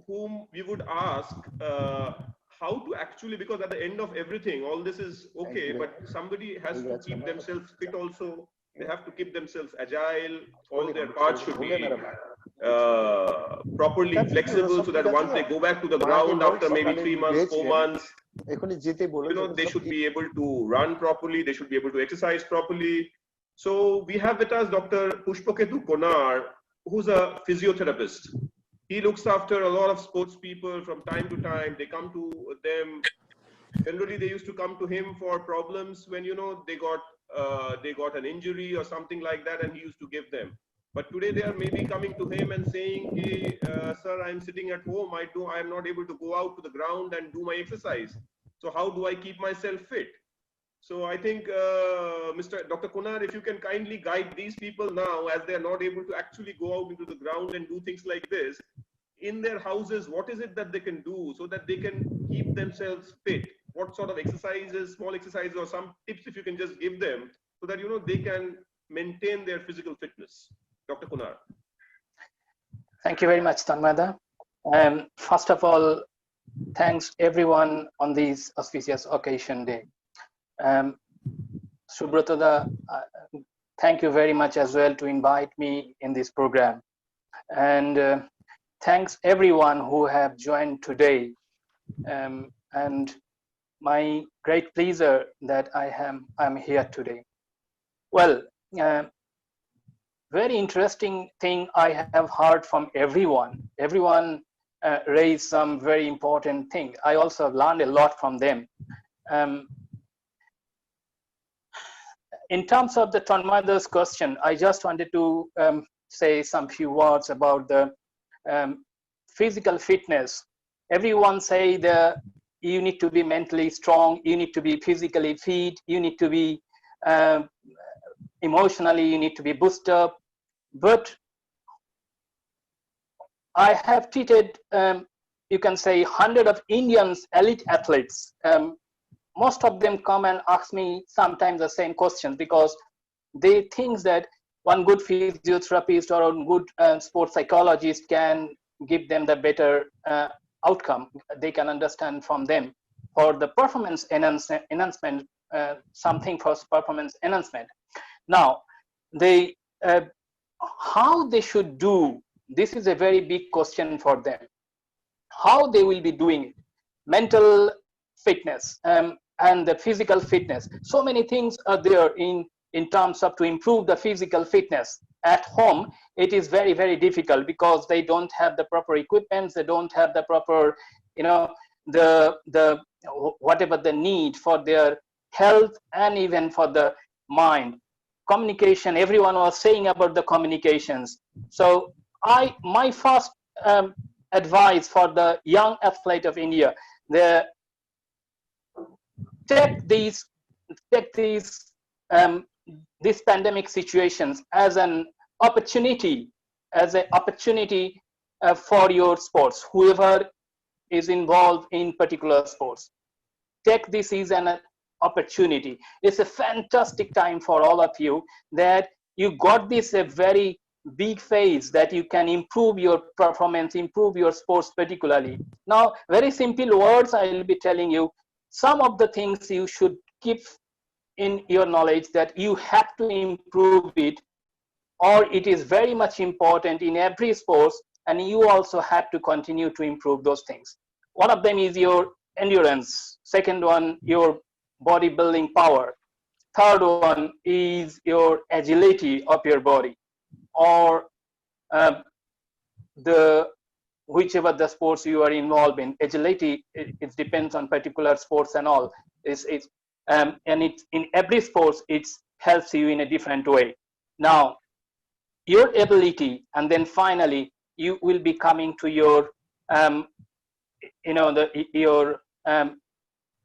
[SPEAKER 2] whom we would ask how to actually, because at the end of everything, all this is okay, but somebody has to keep themselves fit also. They have to keep themselves agile. All their parts should be properly flexible, so that once they go back to the ground after maybe 3 months, 4 months, they should be able to run properly. They should be able to exercise properly. So we have with us Dr. Pushpaketu Konar, who's a physiotherapist. He looks after a lot of sports people from time to time. They come to them. Generally, they used to come to him for problems when they got an injury or something like that, and he used to give them. But today they are maybe coming to him and saying, "Hey, sir, I'm sitting at home. I am not able to go out to the ground and do my exercise. So how do I keep myself fit?" So I think, Dr. Konar, if you can kindly guide these people now, as they are not able to actually go out into the ground and do things like this, in their houses, what is it that they can do so that they can keep themselves fit? What sort of exercises, small exercises, or some tips if you can just give them, so that they can maintain their physical fitness? Dr. Konar.
[SPEAKER 6] Thank you very much, Tanmada. First of all, thanks everyone on this auspicious occasion day. Subrata, thank you very much as well to invite me in this program. And thanks everyone who have joined today. And my great pleasure that I'm here today. Well, very interesting thing I have heard from everyone. Everyone raised some very important thing. I also learned a lot from them. In terms of the Tanmada's question, I just wanted to say some few words about the physical fitness. Everyone say that you need to be mentally strong, you need to be physically fit, you need to be emotionally, you need to be boosted up. But I have treated, you can say, 100 of Indians elite athletes. Most of them come and ask me sometimes the same question, because they think that one good physiotherapist or a good sports psychologist can give them the better outcome. They can understand from them for the performance enhancement, something for performance enhancement. Now, they how they should do, this is a very big question for them. How they will be doing it, mental fitness and the physical fitness. So many things are there in terms of to improve the physical fitness. At home, it is very, very difficult because they don't have the proper equipment, they don't have the proper, you know, the whatever the need for their health and even for the mind. Communication, everyone was saying about the communications. So my first advice for the young athlete of India, take these pandemic situations as an opportunity, for your sports. Whoever is involved in particular sports, take this as an opportunity. It's a fantastic time for all of you that you got this a very big phase that you can improve your performance, improve your sports particularly. Now, very simple words I will be telling you. Some of the things you should keep in your knowledge that you have to improve it, or it is very much important in every sport, and you also have to continue to improve those things. One of them is your endurance. Second one, your bodybuilding power. Third one is your agility of your body, or whichever the sports you are involved in. Agility, it depends on particular sports and all. And it's in every sport, it helps you in a different way. Now, your ability, and then finally, you will be coming to your, your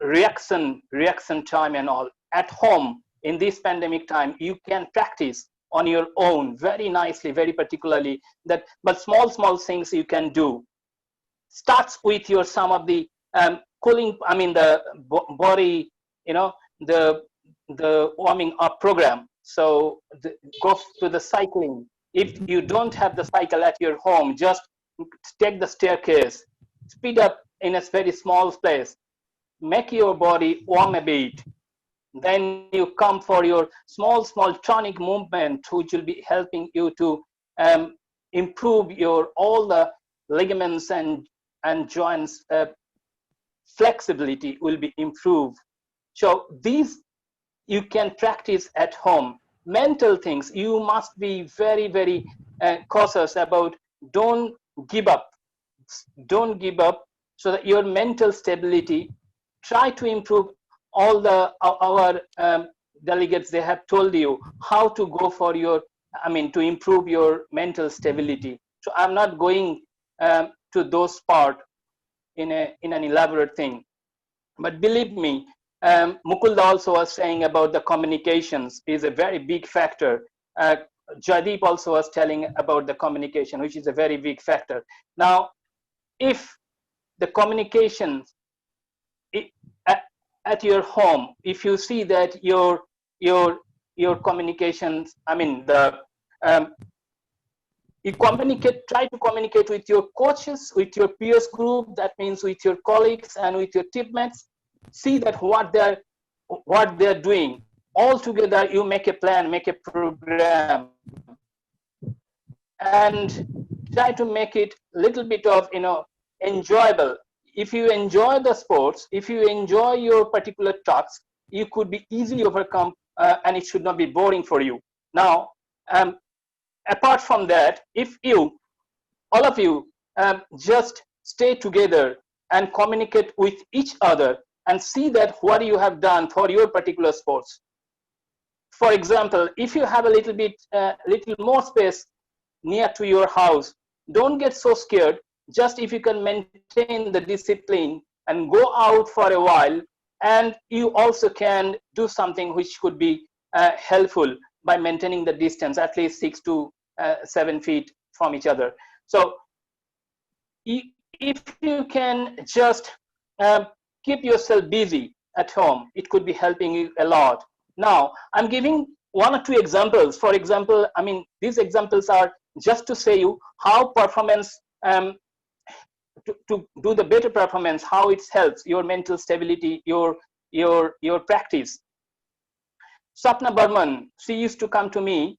[SPEAKER 6] reaction time and all. At home, in this pandemic time, you can practice on your own very nicely, very particularly, but small things you can do. Starts with your some of the cooling, the body, the warming up program. So go to the cycling. If you don't have the cycle at your home, just take the staircase, speed up in a very small place, make your body warm a bit. Then you come for your small tonic movement, which will be helping you to improve your all the ligaments and joints. Flexibility will be improved. So these you can practice at home. Mental things, you must be very, very cautious about. Don't give up, so that your mental stability. Try to improve. All our delegates, they have told you how to go for your, to improve your mental stability. So I'm not going to those part in an elaborate thing, but believe me, Mukul also was saying about the communications is a very big factor. Jaideep also was telling about the communication, which is a very big factor. Now, if the communications at your home, if you see that your communications, you try to communicate with your coaches, with your peers group, that means with your colleagues and with your teammates. See that what they're doing. All together, you make a plan, make a program, and try to make it a little bit of enjoyable. If you enjoy the sports, if you enjoy your particular tasks, you could be easily overcome, and it should not be boring for you. Now, apart from that, if all of you just stay together and communicate with each other and see that what you have done for your particular sports. For example, if you have a little more space near to your house, don't get so scared. Just if you can maintain the discipline and go out for a while, and you also can do something which could be helpful by maintaining the distance, at least 6 to 7 feet from each other. So if you can just keep yourself busy at home, it could be helping you a lot. Now, I'm giving 1 or 2 examples. For example, these examples are just to say you how performance, to do the better performance, how it helps your mental stability, your practice. Sapna Burman, she used to come to me,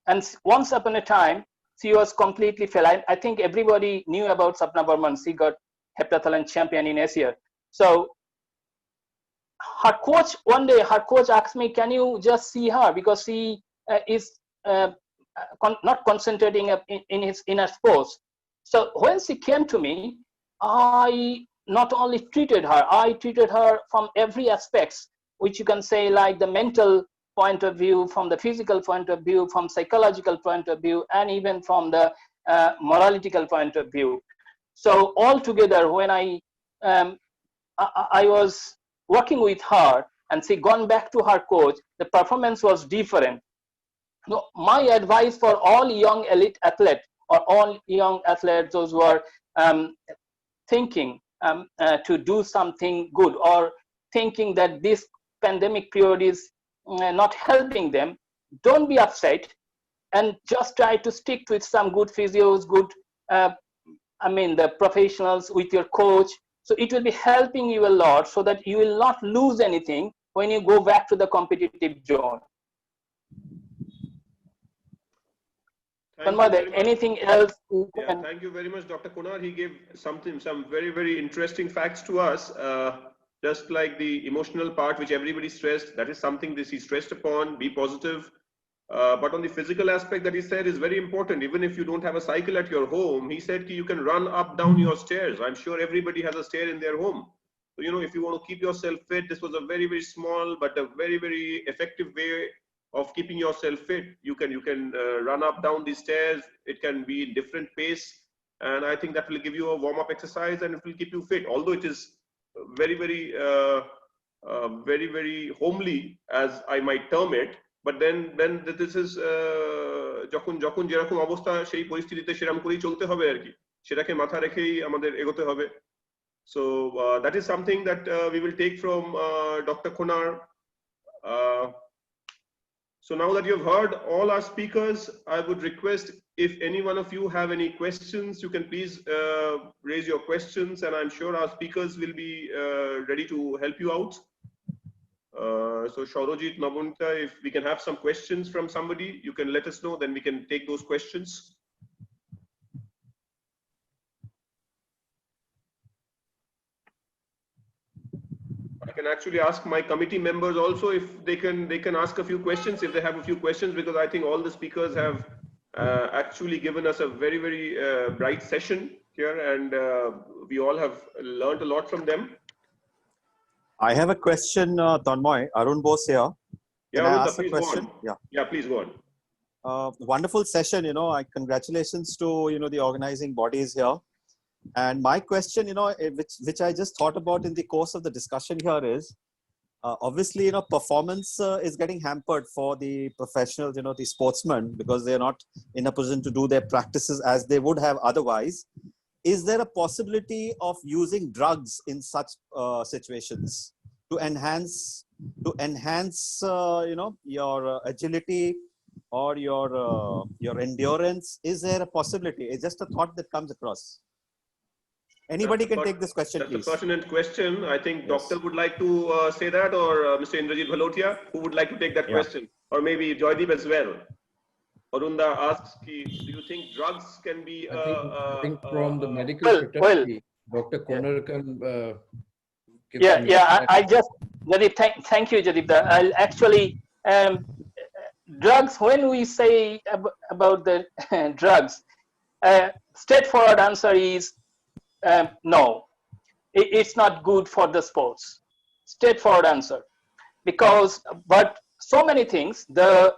[SPEAKER 6] and once upon a time, she was completely failed. I think everybody knew about Sapna Burman. She got heptathlon champion in Asia. So her coach, one day, her coach asked me, can you just see her? Because she is not concentrating in his inner sports. So when she came to me, I not only treated her, I treated her from every aspects, which you can say like the mental point of view, from the physical point of view, from psychological point of view, and even from the moralical point of view. So all together, when I was working with her and she gone back to her coach, the performance was different. No, my advice for all young elite athletes or all young athletes, those who are thinking to do something good or thinking that this pandemic period is not helping them, don't be upset and just try to stick with some good physios, good, the professionals with your coach. So it will be helping you a lot so that you will not lose anything when you go back to the competitive zone. Anything else?
[SPEAKER 2] Yeah, thank you very much, Dr. Kunar. He gave some very, very interesting facts to us. Just like the emotional part, which everybody stressed, that is something that he stressed upon, be positive. But on the physical aspect that he said is very important. Even if you don't have a cycle at your home, he said you can run up, down your stairs. I'm sure everybody has a stair in their home. So, you know, if you want to keep yourself fit, this was a very, very small, but a very, very effective way of keeping yourself fit. You can run up, down these stairs. It can be in different pace. And I think that will give you a warm-up exercise and it will keep you fit. Although it is very, very, very, very homely, as I might term it. But then this is যখন যেরকম অবস্থা সেই পরিস্থিতিতে সেরকম করেই চলতে হবে আর কি, সেটাকে মাথা রেখেই আমাদের এগোতে হবে. So that is something that we will take from Dr. Kunar. So now that you've heard all our speakers, I would request if any one of you have any questions, you can please raise your questions, and I'm sure our speakers will be ready to help you out. So Shaurojit, Nabunta, if we can have some questions from somebody, you can let us know, then we can take those questions. I can actually ask my committee members also if they can ask a few questions, if they have a few questions, because I think all the speakers have actually given us a very, very bright session here, and we all have learned a lot from them.
[SPEAKER 10] I have a question, Tanmoy. Arun Bose here. Can I ask a question?
[SPEAKER 2] Yeah, please go on.
[SPEAKER 10] Wonderful session. You know, congratulations to the organizing bodies here. And my question, which I just thought about in the course of the discussion here is, obviously, performance is getting hampered for the professionals, the sportsmen, because they're not in a position to do their practices as they would have otherwise. Is there a possibility of using drugs in such situations to enhance your agility or your endurance? Is there a possibility? It's just a thought that comes across. Anybody can take this question, please.
[SPEAKER 2] That's a pertinent question. I think yes. Doctor would like to say that, or Mr. Indrajit Palotia, who would like to take that question, or maybe Joydeep as well. Arunda asks, do you think drugs can be?
[SPEAKER 5] I think from the medical fraternity, Dr. Kunar can.
[SPEAKER 6] I just, Jadip, thank you, Jadip. I'll actually, drugs, when we say about the drugs, straightforward answer is no. It's not good for the sports. Straightforward answer. Because, but so many things, the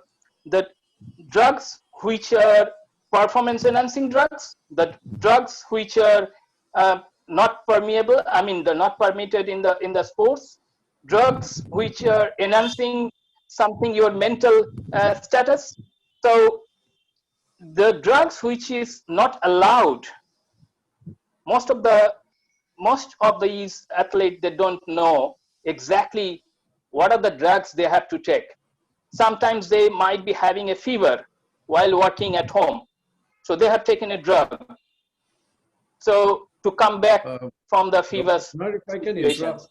[SPEAKER 6] drugs which are performance enhancing drugs, the drugs which are not permeable, they're not permitted in the sports, drugs which are enhancing something, your mental status. So the drugs which is not allowed, most of these athletes, they don't know exactly what are the drugs they have to take. Sometimes they might be having a fever while working at home, so they have taken a drug. So to come back from the fevers.
[SPEAKER 5] If I can interrupt,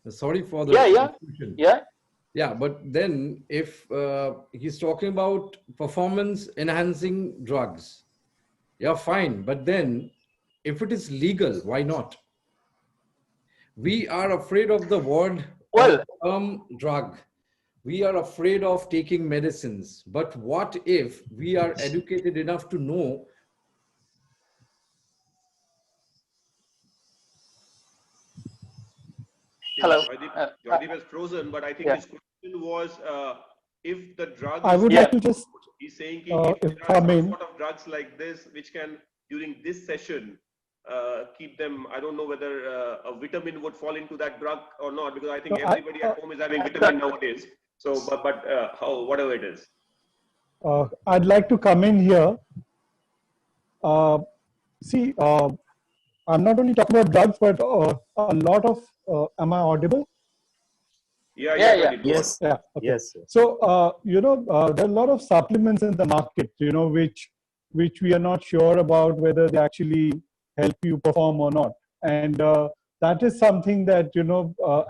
[SPEAKER 5] sorry for the
[SPEAKER 6] confusion.
[SPEAKER 5] Yeah, but then if he's talking about performance enhancing drugs, yeah, fine. But then if it is legal, why not? We are afraid of the word
[SPEAKER 6] Well,
[SPEAKER 5] or term drug. We are afraid of taking medicines. But what if we are educated enough to know?
[SPEAKER 6] hello.
[SPEAKER 2] Joydeep has frozen, but I think
[SPEAKER 6] Yeah.
[SPEAKER 2] his question was if the drug
[SPEAKER 8] I
[SPEAKER 2] is
[SPEAKER 8] would
[SPEAKER 6] Yeah.
[SPEAKER 8] like to just,
[SPEAKER 2] he's saying
[SPEAKER 8] if
[SPEAKER 2] if there are
[SPEAKER 8] I
[SPEAKER 2] some
[SPEAKER 8] may,
[SPEAKER 2] sort of drugs like this which can during this session keep them, I don't know whether a vitamin would fall into that drug or not, because I think everybody at home is having vitamin nowadays. So but how, whatever it is.
[SPEAKER 8] I'd like to come in here. See, I'm not only talking about drugs, but a lot of, am I audible?
[SPEAKER 2] Yeah,
[SPEAKER 6] Yeah,
[SPEAKER 2] Joydeep, go on.
[SPEAKER 10] Yes.
[SPEAKER 8] Yeah. Okay.
[SPEAKER 10] Yes.
[SPEAKER 8] So, there are a lot of supplements in the market, which we are not sure about whether they actually help you perform or not. And that is something that,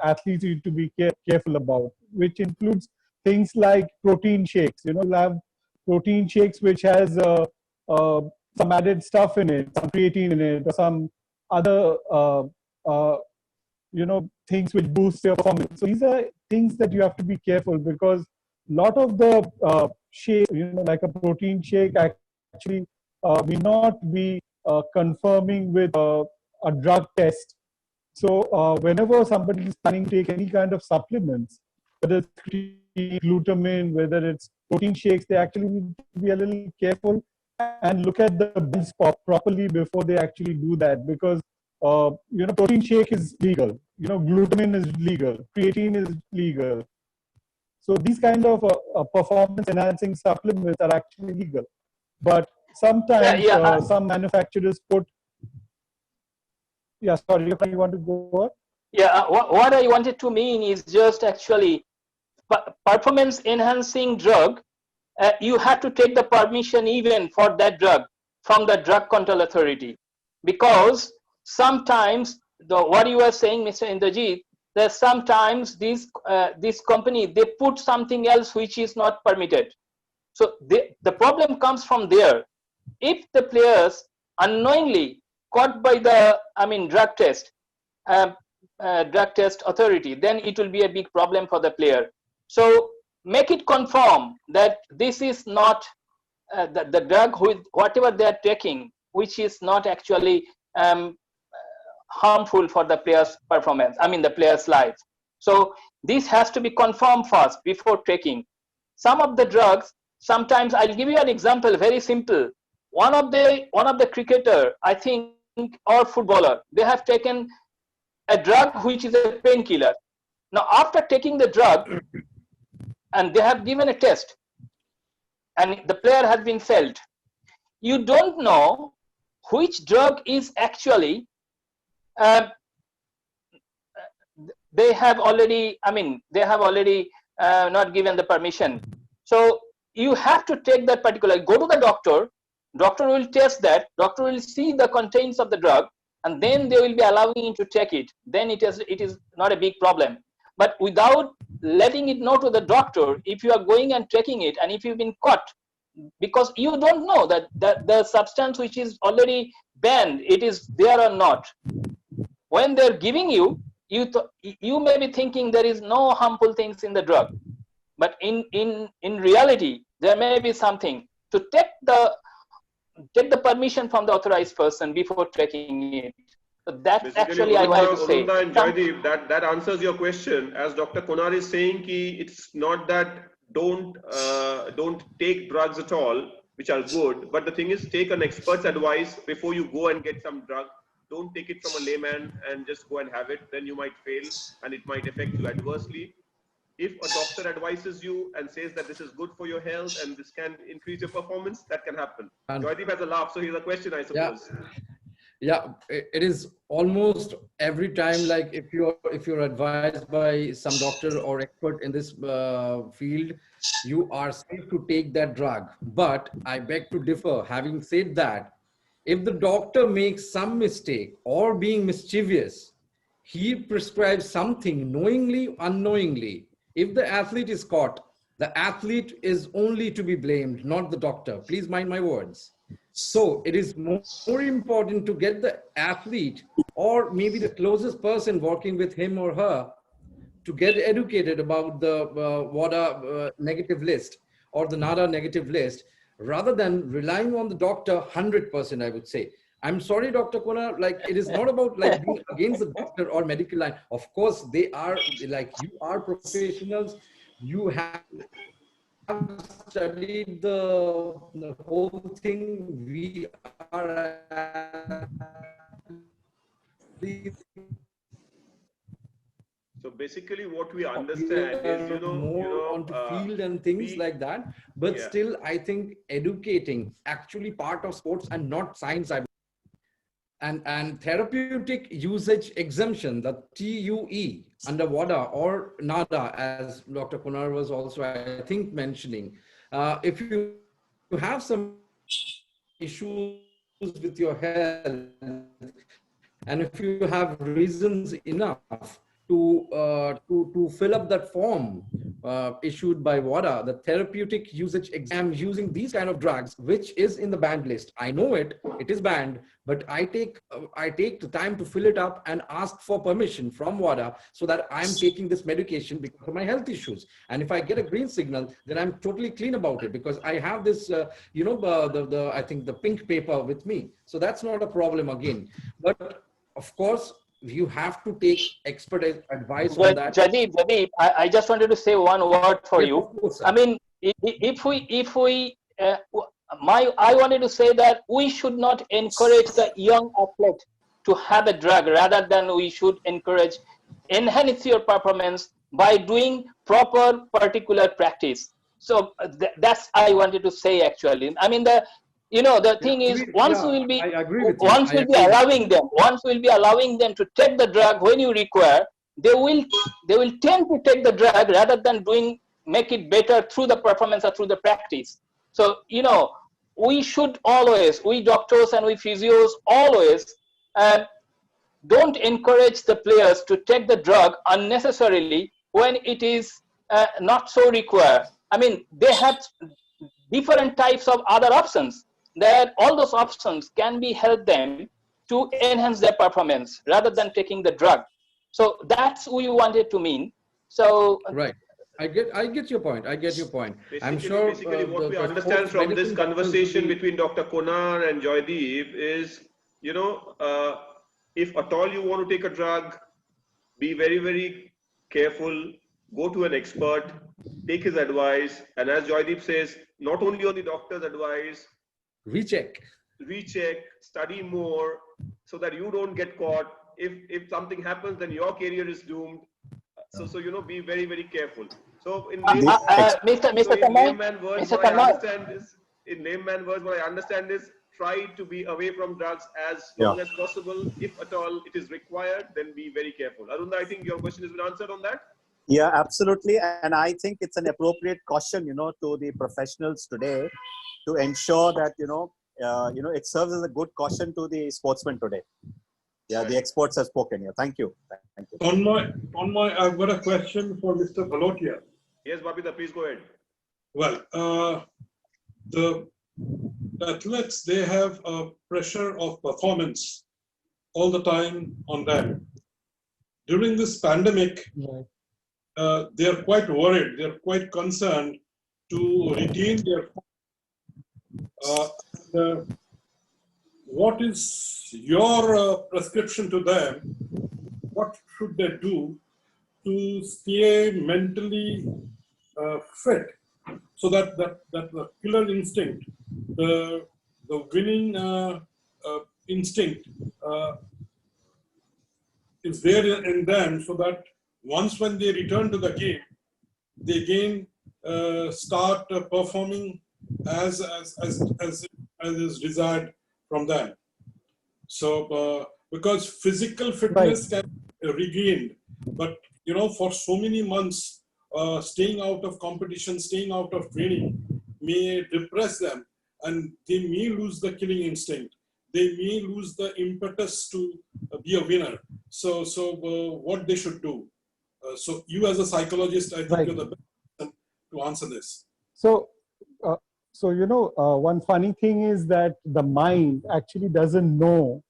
[SPEAKER 8] athletes need to be careful about, which includes things like protein shakes. You'll have protein shakes which has some added stuff in it, some creatine in it, or some other uh, things which boost your performance. So these are things that you have to be careful, because a lot of the shake, like a protein shake, actually may not be confirming with a drug test. So whenever somebody is planning to take any kind of supplements, whether it's glutamine, whether it's protein shakes, they actually need to be a little careful and look at the bills properly before they actually do that, because protein shake is legal, glutamine is legal, creatine is legal. So these kind of performance enhancing supplements are actually legal, but sometimes some manufacturers put. Yeah, sorry, if you want to go on.
[SPEAKER 6] Yeah, what I wanted to mean is just actually performance enhancing drug. You have to take the permission even for that drug from the drug control authority, because sometimes what you are saying, Mr. Indrajit, that sometimes this company, they put something else which is not permitted. So the problem comes from there. If the players unknowingly caught by the drug test authority, then it will be a big problem for the player. So make it confirm that this is not the drug with whatever they are taking, which is not actually harmful for the player's performance, the player's life. So this has to be confirmed first before taking. Some of the drugs, sometimes I'll give you an example, very simple. One of the cricketer, I think, or footballer, they have taken a drug which is a painkiller. Now, after taking the drug, and they have given a test, and the player has been failed, you don't know which drug is actually they have already not given the permission. So you have to take that particular, go to the doctor will test that, doctor will see the contents of the drug, and then they will be allowing you to take it. Then it is not a big problem. But without letting it know to the doctor, if you are going and taking it, and if you've been caught, because you don't know that the substance which is already banned, it is there or not. When they're giving you, you may be thinking there is no harmful things in the drug, but in reality there may be something. To take the permission from the authorized person before taking it. So that's
[SPEAKER 2] basically,
[SPEAKER 6] actually I wanted to say.
[SPEAKER 2] And Joydeep, that answers your question. As Dr. Konar is saying, it's not that don't take drugs at all, which are good, but the thing is, take an expert's advice before you go and get some drug. Don't take it from a layman and just go and have it. Then you might fail and it might affect you adversely. If a doctor advises you and says that this is good for your health and this can increase your performance, that can happen. Joydeep has a laugh, so here's a question, I suppose.
[SPEAKER 5] Yeah, it is almost every time, like if you're advised by some doctor or expert in this field, you are safe to take that drug. But I beg to differ. Having said that, if the doctor makes some mistake or being mischievous, he prescribes something knowingly, unknowingly, If the athlete is caught, the athlete is only to be blamed, not the doctor. Please mind my words. So it is more important to get the athlete or maybe the closest person working with him or her to get educated about the WADA negative list or the NADA negative list, rather than relying on the doctor 100%, I would say. I'm sorry, Dr. Kona, like it is not about like being against the doctor or medical line. Of course, they are like, you are professionals. You have studied the whole thing. We are
[SPEAKER 2] So basically what we understand is,
[SPEAKER 5] more onto field and things like that, but still I think educating actually part of sports and not science. And therapeutic usage exemption, the TUE under WADA or NADA, as Dr. Kunar was also, I think, mentioning, if you have some issues with your health, and if you have reasons enough to fill up that form issued by WADA, the therapeutic usage exam using these kind of drugs, which is in the banned list. I know it is banned, but I take the time to fill it up and ask for permission from WADA so that I'm taking this medication because of my health issues. And if I get a green signal, then I'm totally clean about it because I have this, I think the pink paper with me. So that's not a problem again. But of course, you have to take expert advice on that.
[SPEAKER 6] Jadid, I just wanted to say one word for you. I mean, I wanted to say that we should not encourage the young athlete to have a drug, rather than we should enhance your performance by doing proper particular practice. So that's I wanted to say actually. I mean, the thing is, once we'll be allowing them to take the drug when you require, they will tend to take the drug rather than make it better through the performance or through the practice. So we should always, we doctors and we physios always don't encourage the players to take the drug unnecessarily when it is not so required. I mean, they have different types of other options. That all those options can be help them to enhance their performance rather than taking the drug. So that's what we wanted to mean. So
[SPEAKER 5] right, I get your point.
[SPEAKER 2] Basically,
[SPEAKER 5] I'm sure.
[SPEAKER 2] Basically, what we understand from this conversation between Dr. Konar and Joydeep is, if at all you want to take a drug, be very, very careful. Go to an expert, take his advice, and as Joydeep says, not only on the doctor's advice.
[SPEAKER 5] Recheck,
[SPEAKER 2] study more so that you don't get caught. If something happens, then your career is doomed. So be very, very careful. So in layman words, what I understand is try to be away from drugs as long as possible. If at all it is required, then be very careful. Arunda, I think your question has been answered on that.
[SPEAKER 10] Yeah, absolutely. And I think it's an appropriate caution, to the professionals today to ensure that, it serves as a good caution to the sportsmen today. Yeah, the experts have spoken here. Thank you. Thank you.
[SPEAKER 4] Tonmoy, I've got a question for Mr. Palotia.
[SPEAKER 2] Yes, Babita, please go ahead.
[SPEAKER 4] Well, the athletes, they have a pressure of performance all the time on them. During this pandemic, they're quite worried, they're quite concerned to retain their what is your prescription to them? What should they do to stay mentally fit, so that the killer instinct, the winning instinct is there in them, so that once when they return to the game, they again start performing as is desired from them. So because physical fitness can be regained, but for so many months staying out of competition, staying out of training may depress them, and they may lose the killing instinct. They may lose the impetus to be a winner. So what they should do? So you as a psychologist, I think
[SPEAKER 8] Right.
[SPEAKER 4] you're the best person to answer this.
[SPEAKER 8] So, one funny thing is that the mind actually doesn't know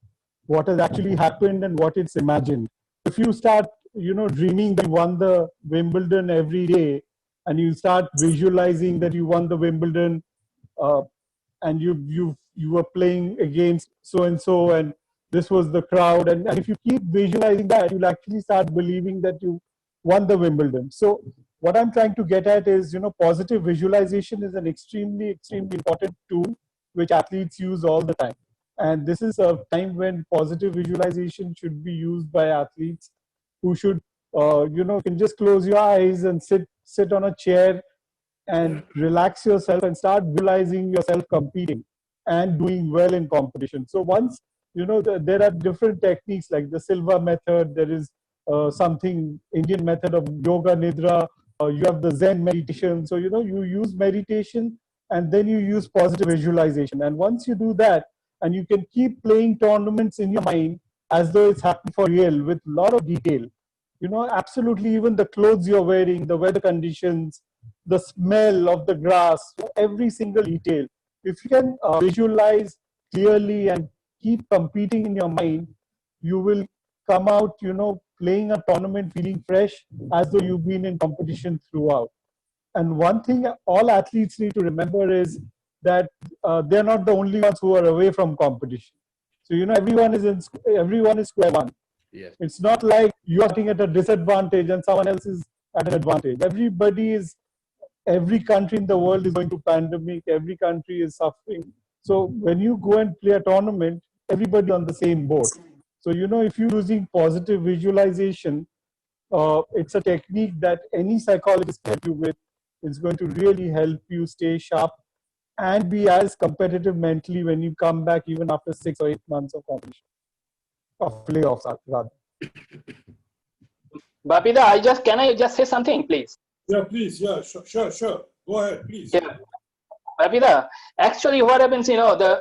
[SPEAKER 8] what has actually happened and what it's imagined. If you start, dreaming that you won the Wimbledon every day, and you start visualizing that you won the Wimbledon, and you were playing against so and so, and this was the crowd, and if you keep visualizing that, you'll actually start believing that you won the Wimbledon. So what I'm trying to get at is, positive visualization is an extremely, extremely important tool which athletes use all the time. And this is a time when positive visualization should be used by athletes who should, can just close your eyes and sit on a chair and relax yourself and start visualizing yourself competing and doing well in competition. So once, there are different techniques like the Silva method, there is something Indian method of yoga nidra, you have the Zen meditation. So, you use meditation and then you use positive visualization. And once you do that, and you can keep playing tournaments in your mind as though it's happening for real with a lot of detail, absolutely, even the clothes you're wearing, the weather conditions, the smell of the grass, every single detail. If you can visualize clearly and keep competing in your mind, you will come out, playing a tournament feeling fresh as though you've been in competition throughout. And one thing all athletes need to remember is that they're not the only ones who are away from competition. So, everyone is square one.
[SPEAKER 5] Yes.
[SPEAKER 8] It's not like you're sitting at a disadvantage and someone else is at an advantage. Every country in the world is going through pandemic, every country is suffering. So when you go and play a tournament, everybody on the same boat. So, if you're using positive visualization, it's a technique that any psychologist can help you with. It's going to really help you stay sharp and be as competitive mentally when you come back even after 6 or 8 months of competition, of playoffs rather.
[SPEAKER 6] Babida, can I just say something, please?
[SPEAKER 4] Yeah, please. Yeah, sure. Go ahead, please.
[SPEAKER 6] Yeah. Babida, actually what happens,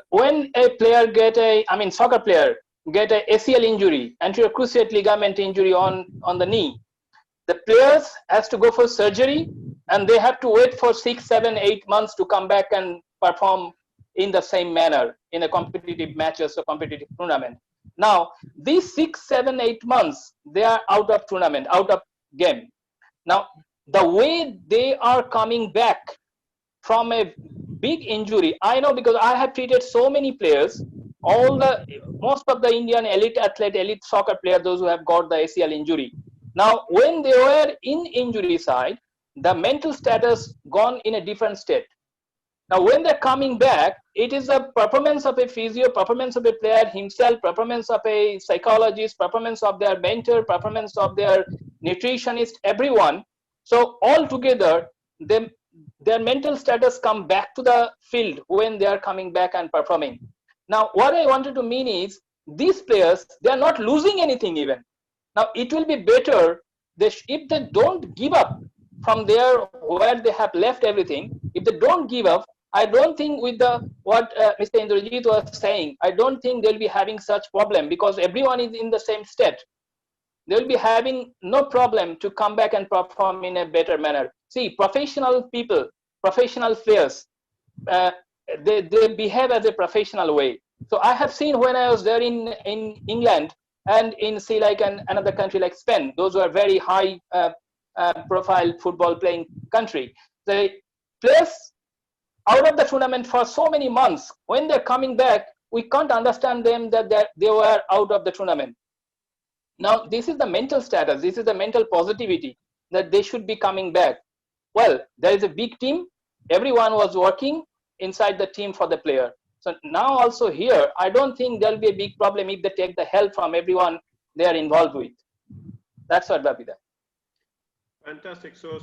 [SPEAKER 6] when a player soccer player get a ACL injury, anterior cruciate ligament injury on the knee, the players has to go for surgery and they have to wait for 6, 7, 8 months to come back and perform in the same manner in a competitive matches or competitive tournament. Now, these 6, 7, 8 months, they are out of tournament, out of game. Now, the way they are coming back from a big injury, I know because I have treated so many players, most of the Indian elite athlete, elite soccer players, those who have got the ACL injury. Now, when they were in injury side, the mental status gone in a different state. Now, when they're coming back, it is the performance of a physio, performance of a player himself, performance of a psychologist, performance of their mentor, performance of their nutritionist, everyone. So all together, their mental status come back to the field when they are coming back and performing. Now, what I wanted to mean is, these players, they are not losing anything even. Now, it will be better if they don't give up from there where they have left everything. If they don't give up, I don't think with what Mr. Indrajit was saying, I don't think they'll be having such problem because everyone is in the same state. They'll be having no problem to come back and perform in a better manner. See, professional people, professional players, they behave as a professional way. So I have seen when I was there in England and in say like another country like Spain, those who are very high profile football playing country, the players out of the tournament for so many months, when they're coming back, we can't understand them that they were out of the tournament. Now, this is the mental status, this is the mental positivity that they should be coming back. Well, there is a big team, everyone was working inside the team for the player. So now also here, I don't think there'll be a big problem if they take the help from everyone they are involved with. That's what, Babida.
[SPEAKER 2] Fantastic. So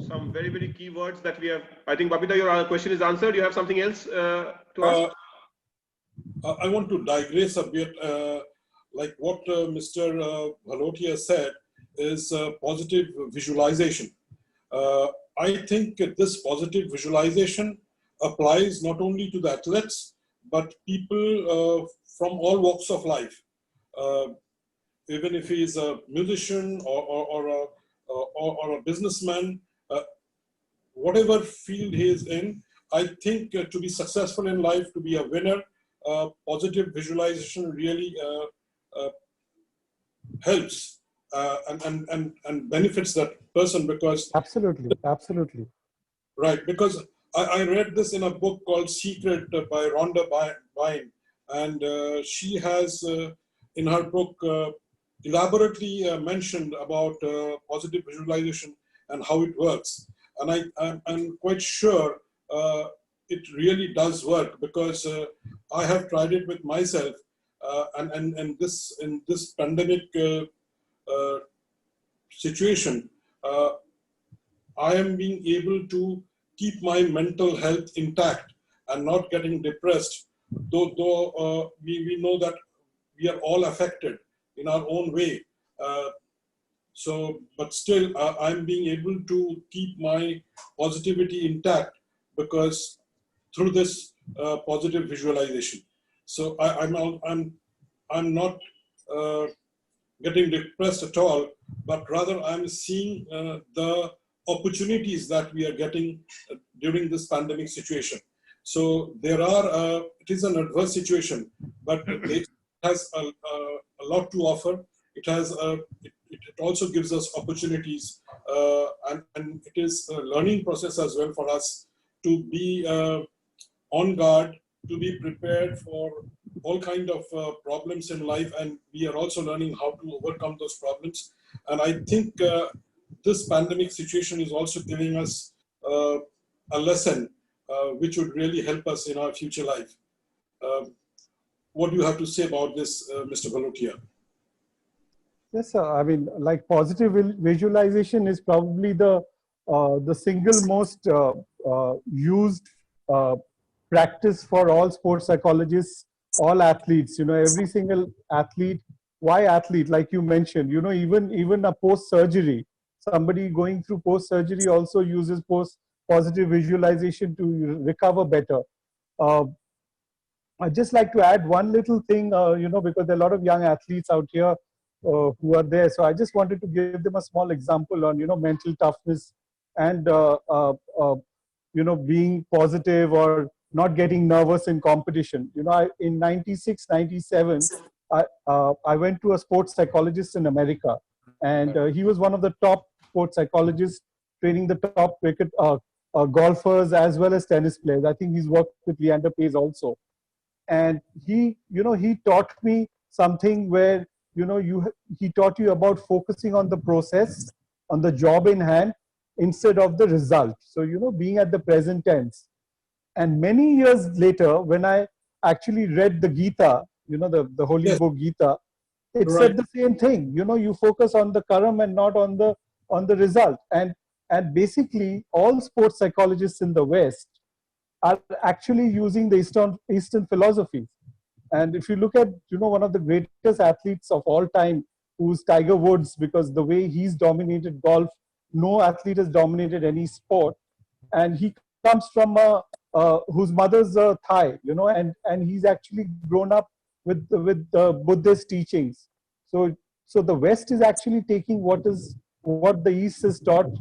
[SPEAKER 2] some very, very key words that we have. I think, Babida, your question is answered. You have something else to ask?
[SPEAKER 4] I want to digress a bit. Like what Mr. Palotia said is positive visualization. I think this positive visualization applies not only to the athletes, but people from all walks of life. Even if he is a musician or or a businessman, whatever field he is in, I think to be successful in life, to be a winner, positive visualization really helps and benefits that person, because
[SPEAKER 8] Absolutely, absolutely.
[SPEAKER 4] right, because I read this in a book called Secret by Rhonda Byrne, and she has in her book elaborately mentioned about positive visualization and how it works. And I'm quite sure it really does work, because I have tried it with myself, and in this pandemic situation, I am being able to keep my mental health intact and not getting depressed, though we know that we are all affected in our own way. But still, I'm being able to keep my positivity intact because through this positive visualization. So I'm not getting depressed at all, but rather I'm seeing the opportunities that we are getting during this pandemic situation. So there are, it is an adverse situation, but it has a lot to offer. It has it also gives us opportunities, and it is a learning process as well for us to be on guard, to be prepared for all kind of problems in life, and we are also learning how to overcome those problems. And I think this pandemic situation is also giving us a lesson which would really help us in our future life. What do you have to say about this, Mr. Palotia?
[SPEAKER 8] Yes, sir. I mean, like positive visualization is probably the single most used practice for all sports psychologists, all athletes. You know, every single athlete. Why athlete? Like you mentioned, you know, even a post surgery, somebody going through post surgery also uses positive visualization to recover better. I'd just like to add one little thing, you know, because there are a lot of young athletes out here who are there. So I just wanted to give them a small example on, you know, mental toughness and, you know, being positive or not getting nervous in competition. You know, in 96, 97, I went to a sports psychologist in America, and he was one of the top sports psychologists training the top cricket golfers as well as tennis players. I think he's worked with Leander Paes also. And he, you know, he taught me something where, you know, he taught you about focusing on the process, on the job in hand, instead of the result. So, you know, being at the present tense. And many years later, when I actually read the Gita, you know, the holy book Gita, it said the same thing. You know, you focus on the karam and not on the result. And basically, all sports psychologists in the West are actually using the Eastern philosophies. And if you look at, you know, one of the greatest athletes of all time, who's Tiger Woods, because the way he's dominated golf, no athlete has dominated any sport. And he comes from whose mother's Thai, you know, and he's actually grown up with the Buddhist teachings. So the West is actually taking what the East has taught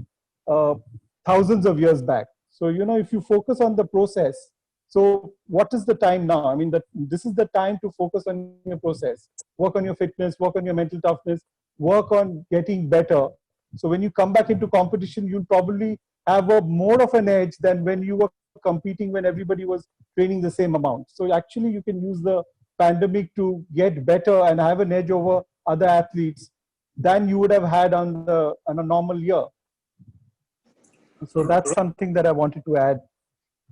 [SPEAKER 8] thousands of years back. So, you know, if you focus on the process, so what is the time now? I mean, this is the time to focus on your process, work on your fitness, work on your mental toughness, work on getting better. So when you come back into competition, you'll probably have more of an edge than when you were competing when everybody was training the same amount. So actually you can use the pandemic to get better and have an edge over other athletes than you would have had on a normal year. So that's something that I wanted to add.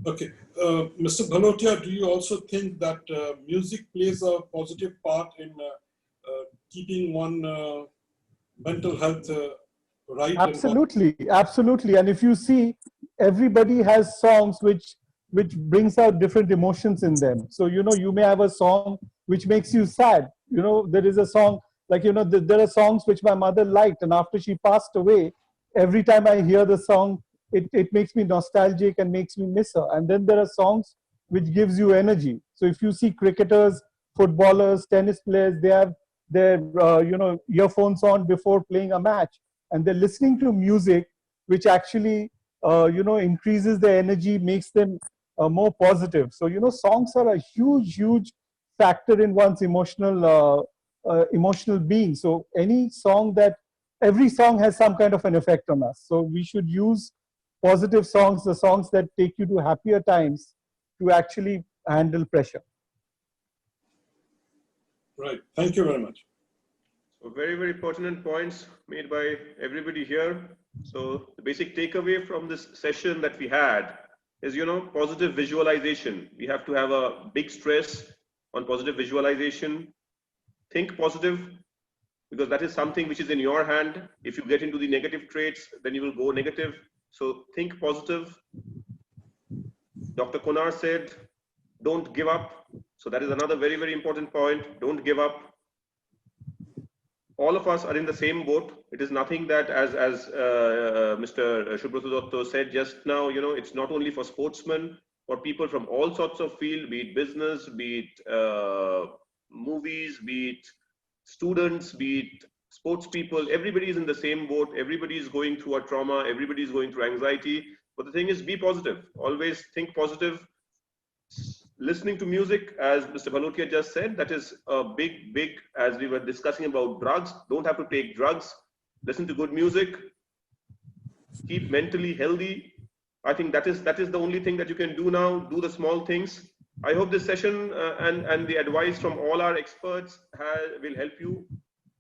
[SPEAKER 4] Okay. Mr. Palotia, do you also think that music plays a positive part in keeping one mental health right?
[SPEAKER 8] Absolutely, absolutely. And if you see, everybody has songs which brings out different emotions in them. So, you know, you may have a song which makes you sad. You know, there is a song, like, you know, there are songs which my mother liked, and after she passed away, every time I hear the song, it makes me nostalgic and makes me miss her. And then there are songs which gives you energy. So if you see cricketers, footballers, tennis players, they have their you know, earphones on before playing a match, and they're listening to music, which actually, increases their energy, makes them more positive. So, songs are a huge, huge factor in one's emotional being. So every song has some kind of an effect on us. So we should use positive songs, the songs that take you to happier times, to actually handle pressure.
[SPEAKER 4] Right. Thank you very much.
[SPEAKER 2] So very, very pertinent points made by everybody here. So the basic takeaway from this session that we had is, positive visualization. We have to have a big stress on positive visualization. Think positive, because that is something which is in your hand. If you get into the negative traits, then you will go negative. So think positive. Dr. Konar said, don't give up. So that is another very, very important point. Don't give up. All of us are in the same boat. It is nothing that, as Mr. Subhrata Dotto said just now, it's not only for sportsmen, for people from all sorts of fields, be it business, be it movies, be it students, be it sports people. Everybody is in the same boat. Everybody is going through a trauma. Everybody is going through anxiety. But the thing is, be positive. Always think positive. Listening to music, as Mr. Palotia just said, that is a big, as we were discussing about drugs, don't have to take drugs. Listen to good music. Keep mentally healthy. I think that is the only thing that you can do now. Do the small things. I hope this session and the advice from all our experts will help you.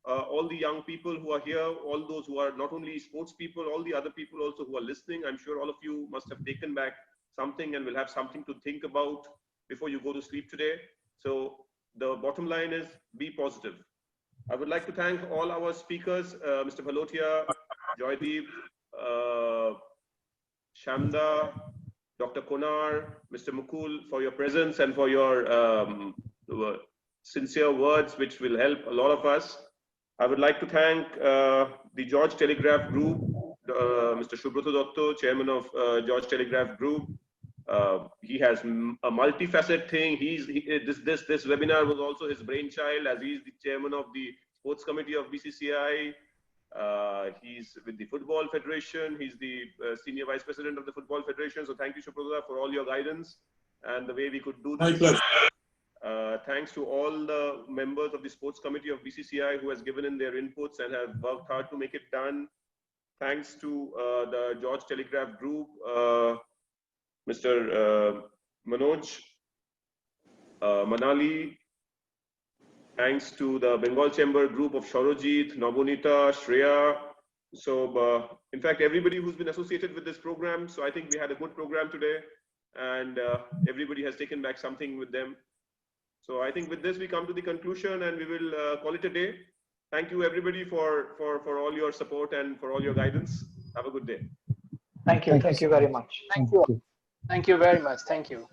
[SPEAKER 2] All the young people who are here, all those who are not only sports people, all the other people also who are listening, I'm sure all of you must have taken back something and will have something to think about before you go to sleep today. So the bottom line is, be positive. I would like to thank all our speakers, Mr. Palotia, Joydeep, Shamda, Dr. Konar, Mr. Mukul, for your presence and for your sincere words, which will help a lot of us. I would like to thank the George Telegraph Group, Mr. Subhrata Dotto, Chairman of George Telegraph Group. He has a multifaceted thing. This webinar was also his brainchild, as he is the chairman of the sports committee of BCCI. He's with the Football Federation. He's the senior vice president of the Football Federation. So thank you, Subhrata, for all your guidance and the way we could do this.
[SPEAKER 4] My pleasure.
[SPEAKER 2] Thanks to all the members of the sports committee of BCCI who has given in their inputs and have worked hard to make it done. Thanks to the George Telegraph Group, Mr. Manoj, Manali. Thanks to the Bengal Chamber Group of Shaurojit, Nabonita, Shreya. So, in fact, everybody who's been associated with this program. So I think we had a good program today, and everybody has taken back something with them. So I think with this, we come to the conclusion and we will call it a day. Thank you, everybody, for all your support and for all your guidance. Have a good day.
[SPEAKER 3] Thank you. Thank you very much.
[SPEAKER 6] Thank you. Thank you very much. Thank you.